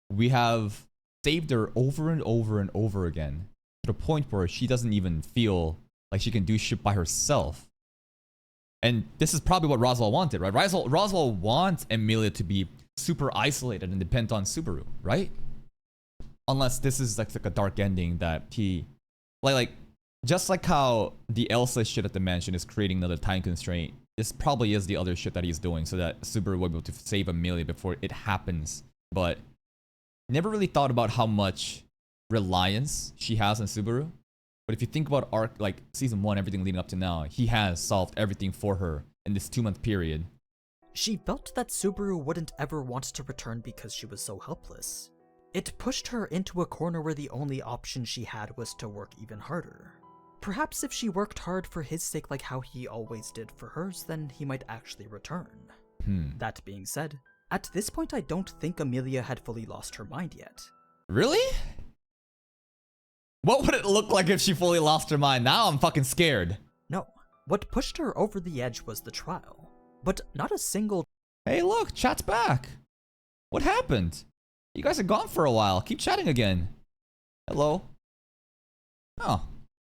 S1: We have saved her over and over and over again, to the point where she doesn't even feel like she can do shit by herself. And this is probably what Roswell wanted, right? Roswell wants Emilia to be super isolated and depend on Subaru, right? Unless this is like a dark ending that he... Like, just like how the Elsa shit at the mansion is creating another time constraint, this probably is the other shit that he's doing so that Subaru will be able to save Emilia before it happens. But never really thought about how much reliance she has on Subaru. But if you think about arc, like season 1, everything leading up to now, he has solved everything for her in this 2-month period.
S2: She felt that Subaru wouldn't ever want to return because she was so helpless. It pushed her into a corner where the only option she had was to work even harder. Perhaps if she worked hard for his sake like how he always did for hers, then he might actually return. That being said, at this point I don't think Emilia had fully lost her mind yet.
S1: Really? What would it look like if she fully lost her mind? Now I'm fucking scared.
S2: No, what pushed her over the edge was the trial. But not a single...
S1: Hey look, chat's back. What happened? You guys are gone for a while. Keep chatting again. Hello. Oh, what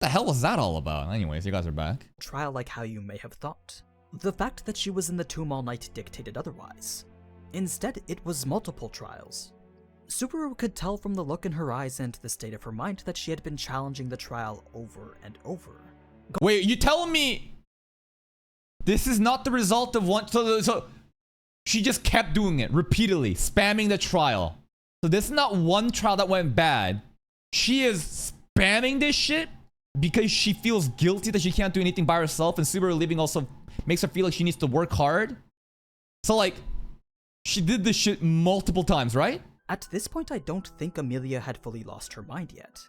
S1: the hell was that all about? Anyways, you guys are back.
S2: Trial like how you may have thought. The fact that she was in the tomb all night dictated otherwise. Instead, it was multiple trials. Subaru could tell from the look in her eyes and the state of her mind that she had been challenging the trial over and over.
S1: Wait, you telling me this is not the result of one... So she just kept doing it repeatedly, spamming the trial. So this is not one trial that went bad. She is spamming this shit because she feels guilty that she can't do anything by herself, and Subaru leaving also makes her feel like she needs to work hard. So like, she did this shit multiple times, right?
S2: At this point, I don't think Emilia had fully lost her mind yet.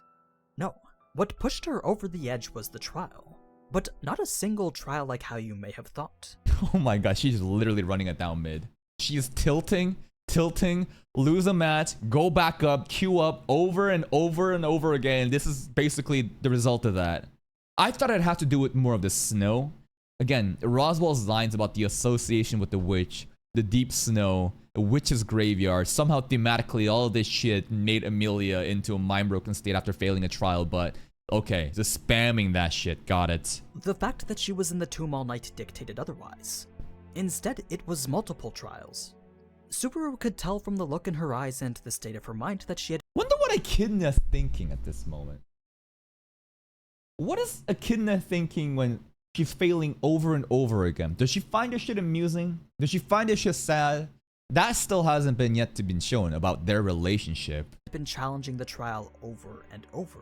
S2: No, what pushed her over the edge was the trial. But not a single trial like how you may have thought.
S1: Oh my god, she's literally running it down mid. She is tilting tilting, lose a match, go back up, queue up over and over and over again. This is basically the result of that. I thought it'd have to do with more of the snow. Again, Roswell's lines about the association with the witch, the deep snow, a witch's graveyard. Somehow thematically, all of this shit made Emilia into a mind-broken state after failing a trial, but okay, just spamming that shit, got it.
S2: The fact that she was in the tomb all night dictated otherwise. Instead, it was multiple trials. Subaru could tell from the look in her eyes and the state of her mind that she had—
S1: Wonder what Echidna's thinking at this moment. What is Echidna thinking when she's failing over and over again? Does she find this shit amusing? Does she find this shit sad? That still hasn't been yet to be shown about their relationship.
S2: been challenging the trial over and over,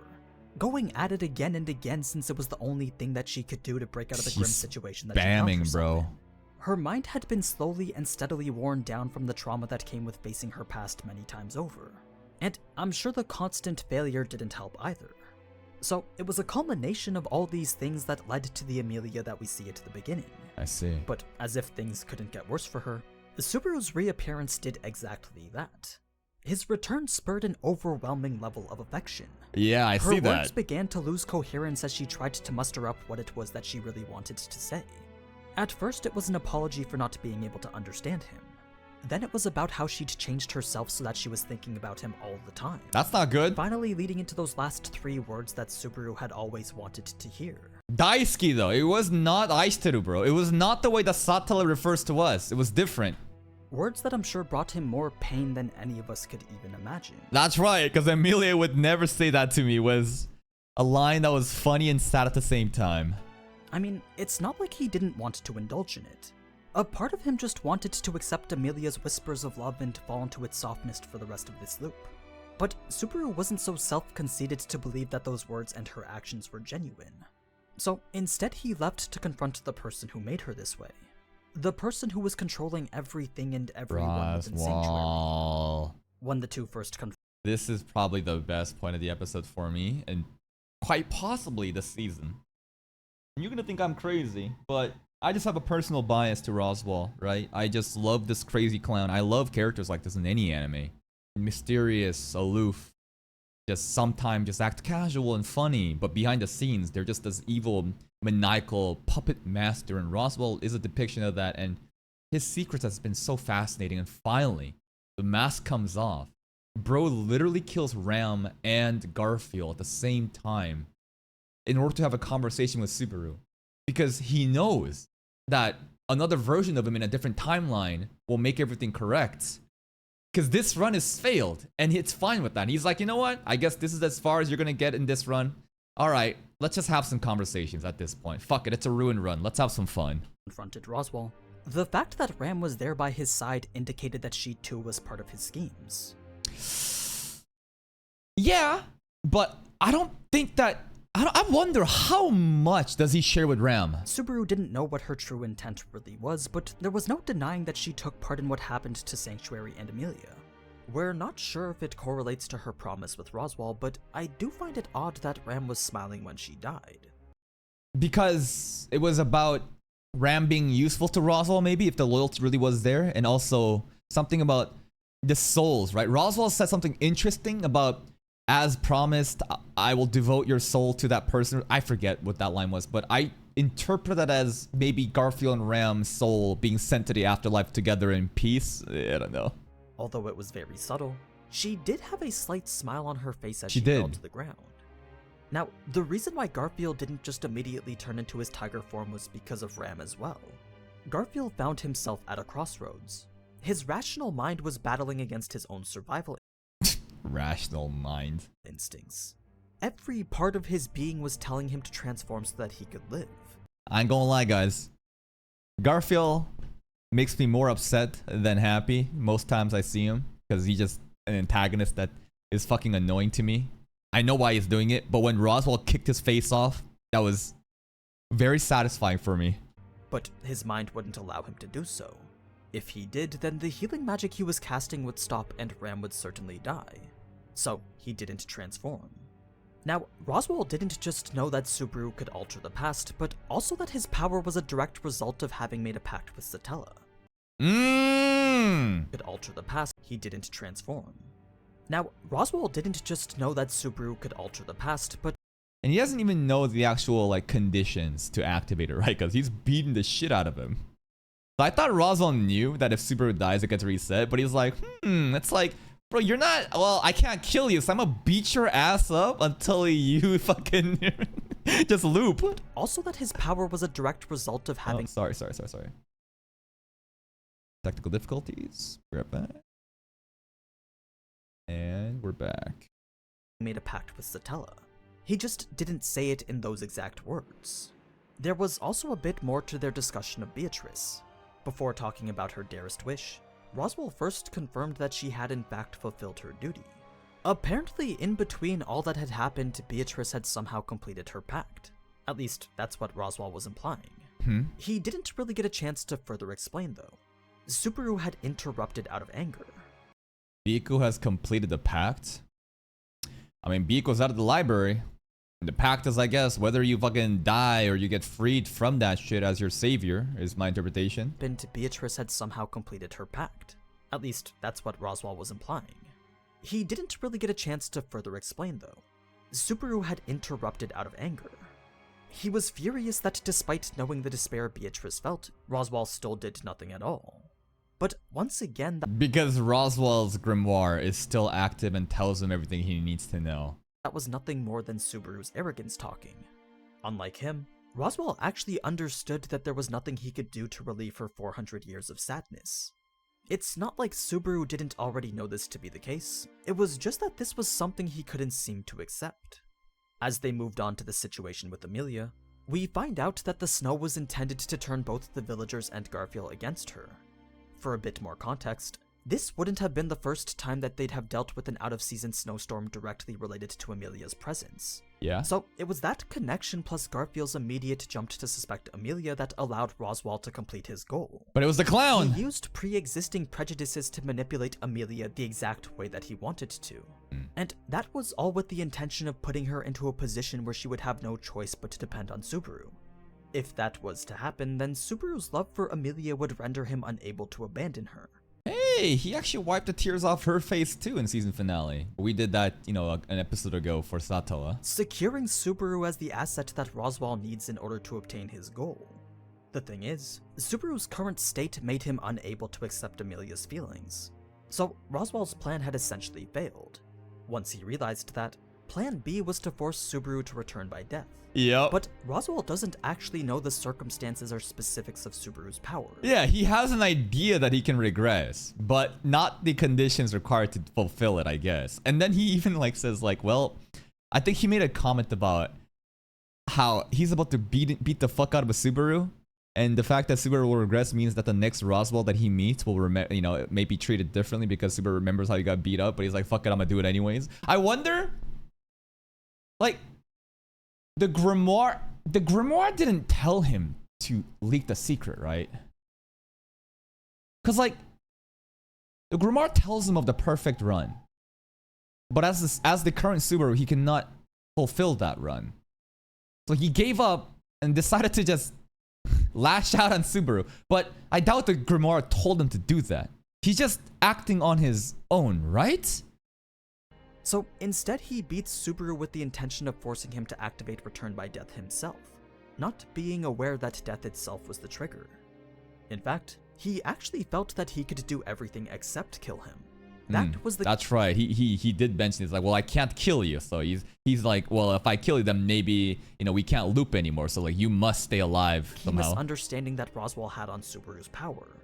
S2: going at it again and again since it was the only thing that she could do to break out of the grim situation that she found herself in. Her mind had been slowly and steadily worn down from the trauma that came with facing her past many times over. And I'm sure the constant failure didn't help either. So it was a culmination of all these things that led to the Emilia that we see at the beginning.
S1: I see.
S2: But as if things couldn't get worse for her, Subaru's reappearance did exactly that. His return spurred an overwhelming level of affection.
S1: Yeah, I see that.
S2: Her words began to lose coherence as she tried to muster up what it was that she really wanted to say. At first, it was an apology for not being able to understand him. Then it was about how she'd changed herself so that she was thinking about him all the time.
S1: That's not good.
S2: Finally leading into those last 3 words that Subaru had always wanted to hear.
S1: Daisuki though, it was not aishiteru, bro. It was not the way that Satala refers to us. It was different.
S2: Words that I'm sure brought him more pain than any of us could even imagine.
S1: That's right, because Emilia would never say that to me. It was a line that was funny and sad at the same time.
S2: I mean, it's not like he didn't want to indulge in it. A part of him just wanted to accept Emilia's whispers of love and fall into its softness for the rest of this loop. But Subaru wasn't so self-conceited to believe that those words and her actions were genuine. So instead he left to confront the person who made her this way. The person who was controlling everything and everyone within Sanctuary. When the two first confronted.
S1: This is probably the best point of the episode for me, and quite possibly the season. You're gonna think I'm crazy, but I just have a personal bias to Roswell, right? I just love this crazy clown. I love characters like this in any anime. Mysterious, aloof, just sometimes just act casual and funny, but behind the scenes, they're just this evil, maniacal puppet master, and Roswell is a depiction of that, and his secrets has been so fascinating, and finally, the mask comes off. Bro literally kills Ram and Garfield at the same time in order to have a conversation with Subaru, because he knows that another version of him in a different timeline will make everything correct. Because this run is failed, and it's fine with that. He's like, you know what? I guess this is as far as you're gonna get in this run. Alright, let's just have some conversations at this point. Fuck it, it's a ruined run. Let's have some fun.
S2: Confronted Roswell. The fact that Ram was there by his side indicated that she too was part of his schemes.
S1: Yeah, but I don't think that... I wonder how much does he share with Ram?
S2: Subaru didn't know what her true intent really was, but there was no denying that she took part in what happened to Sanctuary and Emilia. We're not sure if it correlates to her promise with Roswell, but I do find it odd that Ram was smiling when she died.
S1: Because it was about Ram being useful to Roswell, maybe, if the loyalty really was there, and also something about the souls, right? Roswell said something interesting about, as promised, I will devote your soul to that person. I forget what that line was, but I interpret that as maybe Garfield and Ram's soul being sent to the afterlife together in peace. I don't know.
S2: Although it was very subtle, she did have a slight smile on her face as
S1: She
S2: fell
S1: did.
S2: to the ground. Now, the reason why Garfield didn't just immediately turn into his tiger form was because of Ram as well. Garfield found himself at a crossroads. His rational mind was battling against his own survival
S1: Rational mind.
S2: instincts. Every part of his being was telling him to transform so that he could live.
S1: I ain't gonna lie, guys. Garfield makes me more upset than happy most times I see him, because he's just an antagonist that is fucking annoying to me. I know why he's doing it, but when Roswell kicked his face off, that was very satisfying for me.
S2: But his mind wouldn't allow him to do so. If he did, then the healing magic he was casting would stop and Ram would certainly die. So he didn't transform. Now, Roswell didn't just know that Subaru could alter the past, but also that his power was a direct result of having made a pact with Satella. could alter the past, he didn't transform. Now, Roswaal didn't just know that Subaru could alter the past, but
S1: And he doesn't even know the actual like conditions to activate it, right? Because he's beating the shit out of him. So I thought Roswaal knew that if Subaru dies, it gets reset. But he's like, it's like, bro, you're not. Well, I can't kill you, so I'm gonna beat your ass up until you fucking just loop.
S2: also that his power was a direct result of having
S1: Sorry. Technical difficulties. We're right back. And we're back.
S2: made a pact with Satella. He just didn't say it in those exact words. There was also a bit more to their discussion of Beatrice. Before talking about her dearest wish, Roswaal first confirmed that she had in fact fulfilled her duty. Apparently, in between all that had happened, Beatrice had somehow completed her pact. At least, that's what Roswaal was implying. He didn't really get a chance to further explain, though. Subaru had interrupted out of anger.
S1: Biko has completed the pact. I mean, Biko's out of the library. And the pact is, I guess, whether you fucking die or you get freed from that shit as your savior, is my interpretation.
S2: Beatrice had somehow completed her pact. At least, that's what Roswaal was implying. He didn't really get a chance to further explain, though. Subaru had interrupted out of anger. He was furious that despite knowing the despair Beatrice felt, Roswaal still did nothing at all. But once again,
S1: Because Roswaal's grimoire is still active and tells him everything he needs to know.
S2: that was nothing more than Subaru's arrogance talking. Unlike him, Roswaal actually understood that there was nothing he could do to relieve her 400 years of sadness. It's not like Subaru didn't already know this to be the case, it was just that this was something he couldn't seem to accept. As they moved on to the situation with Emilia, we find out that the snow was intended to turn both the villagers and Garfield against her. For a bit more context, this wouldn't have been the first time that they'd have dealt with an out-of-season snowstorm directly related to Emilia's presence.
S1: Yeah?
S2: So it was that connection plus Garfield's immediate jump to suspect Emilia that allowed Roswaal to complete his goal.
S1: But it was the clown!
S2: He used pre-existing prejudices to manipulate Emilia the exact way that he wanted to. And that was all with the intention of putting her into a position where she would have no choice but to depend on Subaru. If that was to happen, then Subaru's love for Emilia would render him unable to abandon her.
S1: Hey, he actually wiped the tears off her face too in season finale. We did that, an episode ago for Satella.
S2: Securing Subaru as the asset that Roswaal needs in order to obtain his goal. The thing is, Subaru's current state made him unable to accept Emilia's feelings. So Roswaal's plan had essentially failed. Once he realized that, Plan B was to force Subaru to return by death.
S1: Yep.
S2: But Roswaal doesn't actually know the circumstances or specifics of Subaru's power.
S1: Yeah, he has an idea that he can regress, but not the conditions required to fulfill it, I guess. And then he even says well, I think he made a comment about how he's about to beat the fuck out of a Subaru, and the fact that Subaru will regress means that the next Roswaal that he meets will it may be treated differently because Subaru remembers how he got beat up, but he's like, fuck it, I'm gonna do it anyways. I wonder, the grimoire didn't tell him to leak the secret, right? Because the grimoire tells him of the perfect run, but as the current Subaru, he cannot fulfill that run. So he gave up and decided to just lash out on Subaru. But I doubt the grimoire told him to do that. He's just acting on his own, right?
S2: So instead he beats Subaru with the intention of forcing him to activate Return by Death himself, not being aware that death itself was the trigger. In fact, he actually felt that he could do everything except kill him. That was the—
S1: That's right. He did mention, he's like, well, I can't kill you. So he's like, well, if I kill you, then maybe, we can't loop anymore. So you must stay alive somehow.
S2: Misunderstanding that Roswaal had on Subaru's power.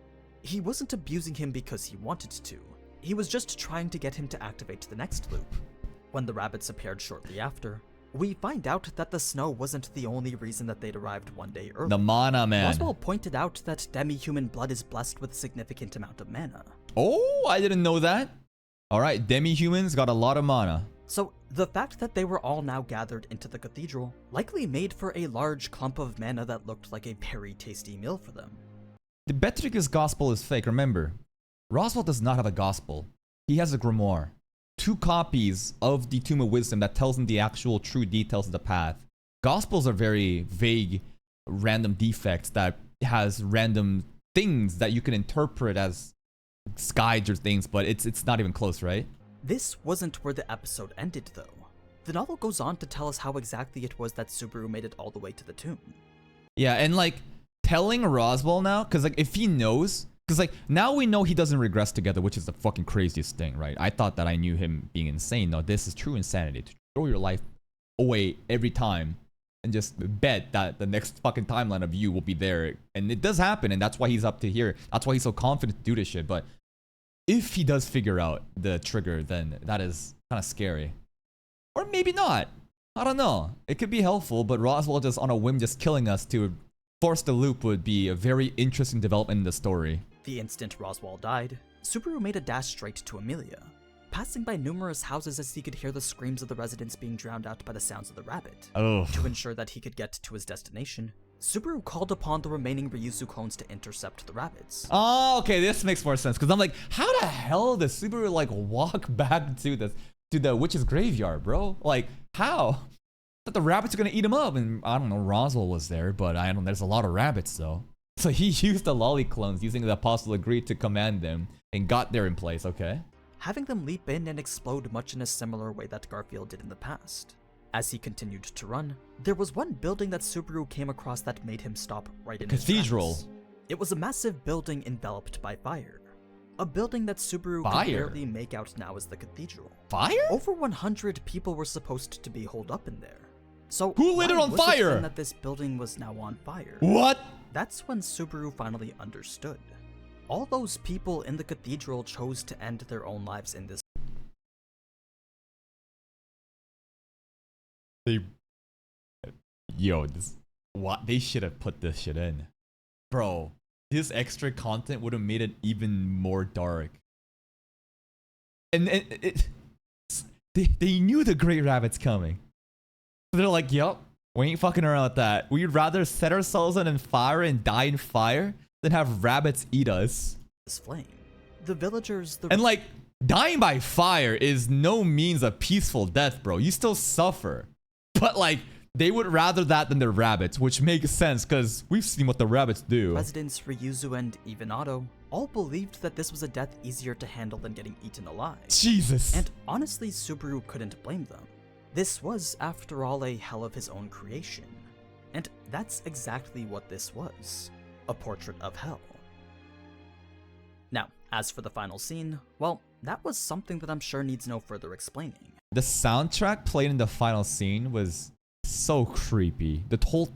S2: He wasn't abusing him because he wanted to. He was just trying to get him to activate the next loop. When the rabbits appeared shortly after, we find out that the snow wasn't the only reason that they'd arrived one day early.
S1: The mana, man.
S2: Roswaal pointed out that demi-human blood is blessed with a significant amount of mana.
S1: Oh, I didn't know that. All right, demi-humans got a lot of mana.
S2: So the fact that they were all now gathered into the cathedral likely made for a large clump of mana that looked like a very tasty meal for them.
S1: The Betricus gospel is fake, remember. Roswaal does not have a gospel. He has a grimoire. 2 copies of the Tomb of Wisdom that tells him the actual true details of the path. Gospels are very vague, random defects that has random things that you can interpret as skies or things, but it's not even close, right?
S2: This wasn't where the episode ended, though. The novel goes on to tell us how exactly it was that Subaru made it all the way to the tomb.
S1: Yeah, and like telling Roswell now, because like if he knows, because like now we know he doesn't regress together, which is the fucking craziest thing, right? I thought that I knew him being insane. No, this is true insanity. To throw your life away every time and just bet that the next fucking timeline of you will be there. And it does happen, and that's why he's up to here. That's why he's so confident to do this shit. But if he does figure out the trigger, then that is kind of scary. Or maybe not. I don't know. It could be helpful, but Roswell just on a whim just killing us to force the loop would be a very interesting development in the story.
S2: The instant Roswell died, Subaru made a dash straight to Emilia, passing by numerous houses as he could hear the screams of the residents being drowned out by the sounds of the rabbit.
S1: Oh.
S2: To ensure that he could get to his destination, Subaru called upon the remaining Ryuzu clones to intercept the rabbits.
S1: Oh, okay, this makes more sense, because I'm like, how the hell does Subaru like walk back to the witch's graveyard, bro? Like, how? That the rabbits are gonna eat him up, and I don't know, Roswell was there, but I don't, there's a lot of rabbits though. So he used the lolly clones using the apostle agreed to command them and got there in place, okay?
S2: Having them leap in and explode much in a similar way that Garfield did in the past. As he continued to run, there was one building that Subaru came across that made him stop right in his
S1: Cathedral.
S2: tracks. It was a massive building enveloped by fire. A building that Subaru
S1: Fire?
S2: could barely make out now as the cathedral.
S1: Fire?
S2: Over 100 people were supposed to be holed up in there. So
S1: who lit it
S2: why
S1: on
S2: was
S1: fire?
S2: then that this building was now on fire?
S1: What?
S2: That's when Subaru finally understood. All those people in the cathedral chose to end their own lives in this.
S1: Yo, this what they should have put this shit in, bro. This extra content would have made it even more dark. And they knew the Great Rabbit's coming. So they're like, yup, we ain't fucking around with that. We'd rather set ourselves on fire and die in fire than have rabbits eat us.
S2: Flame. The villagers,
S1: And like, dying by fire is no means a peaceful death, bro. You still suffer. But like, they would rather that than the rabbits, which makes sense because we've seen what the rabbits do.
S2: residents Ryuzu and even Otto all believed that this was a death easier to handle than getting eaten alive.
S1: Jesus.
S2: And honestly, Subaru couldn't blame them. This was, after all, a hell of his own creation. And that's exactly what this was. A portrait of hell. Now, as for the final scene, well, that was something that I'm sure needs no further explaining.
S1: The soundtrack played in the final scene was so creepy. The whole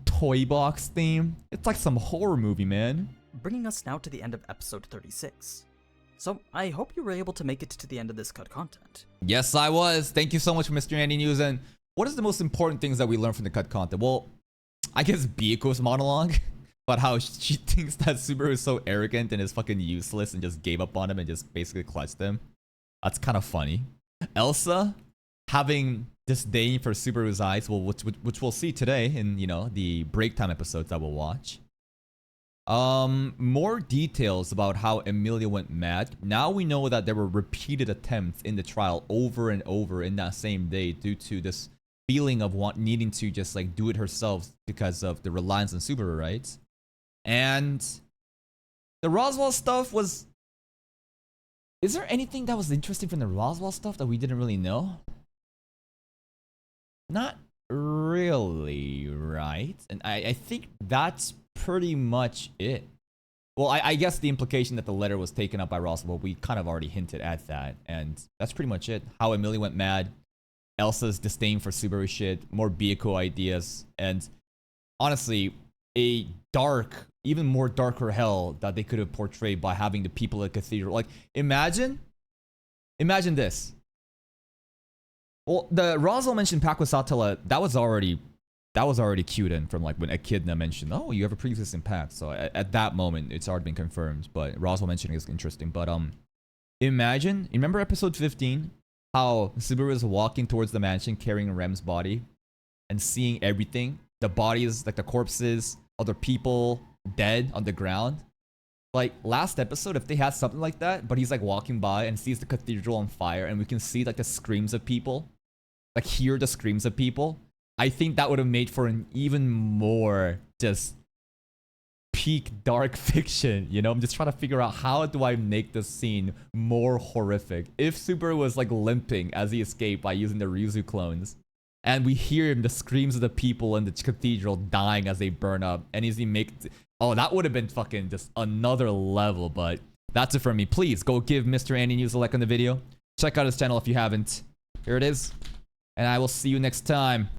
S1: toy box theme, it's like some horror movie, man.
S2: Bringing us now to the end of episode 36. So, I hope you were able to make it to the end of this cut content.
S1: Yes, I was. Thank you so much, Mr. Aninews. And what is the most important things that we learned from the cut content? Well, I guess Byaku's monologue about how she thinks that Subaru is so arrogant and is fucking useless and just gave up on him and just basically clutched him. That's kind of funny. Elsa having disdain for Subaru's eyes, well, which we'll see today in, you know, the break time episodes that we'll watch. More details about how Emilia went mad. Now we know that there were repeated attempts in the trial over and over in that same day due to this feeling of needing to just like do it herself because of the reliance on Subaru, right? And the Roswell stuff was... Is there anything that was interesting from the Roswell stuff that we didn't really know? Not really, right? And I think that's pretty much it. Well, I guess the implication that the letter was taken up by Roswell, we kind of already hinted at that. And that's pretty much it. How Emilia went mad, Elsa's disdain for Subaru shit, more Byaku ideas, and honestly, a dark, even more darker hell that they could have portrayed by having the people at the cathedral. Like, imagine this. Well, the Roswell mentioned Pakwasatala, that was already cued in from like when Echidna mentioned, oh, you have a pre-existing pact. So at that moment, it's already been confirmed. But Roswell mentioning is interesting. But imagine, remember episode 15? How Subaru is walking towards the mansion carrying Rem's body and seeing everything. The bodies, like the corpses, other people dead on the ground. Like last episode, if they had something like that, but he's like walking by and sees the cathedral on fire and we can see like the screams of people, like hear the screams of people, I think that would have made for an even more just peak dark fiction, you know? I'm just trying to figure out how do I make this scene more horrific. If Subaru was like limping as he escaped by using the Ryuzu clones, and we hear him, the screams of the people in the cathedral dying as they burn up, and he make... Oh, that would have been fucking just another level, but that's it for me. Please go give Mr. Aninews a like on the video. Check out his channel if you haven't. Here it is. And I will see you next time.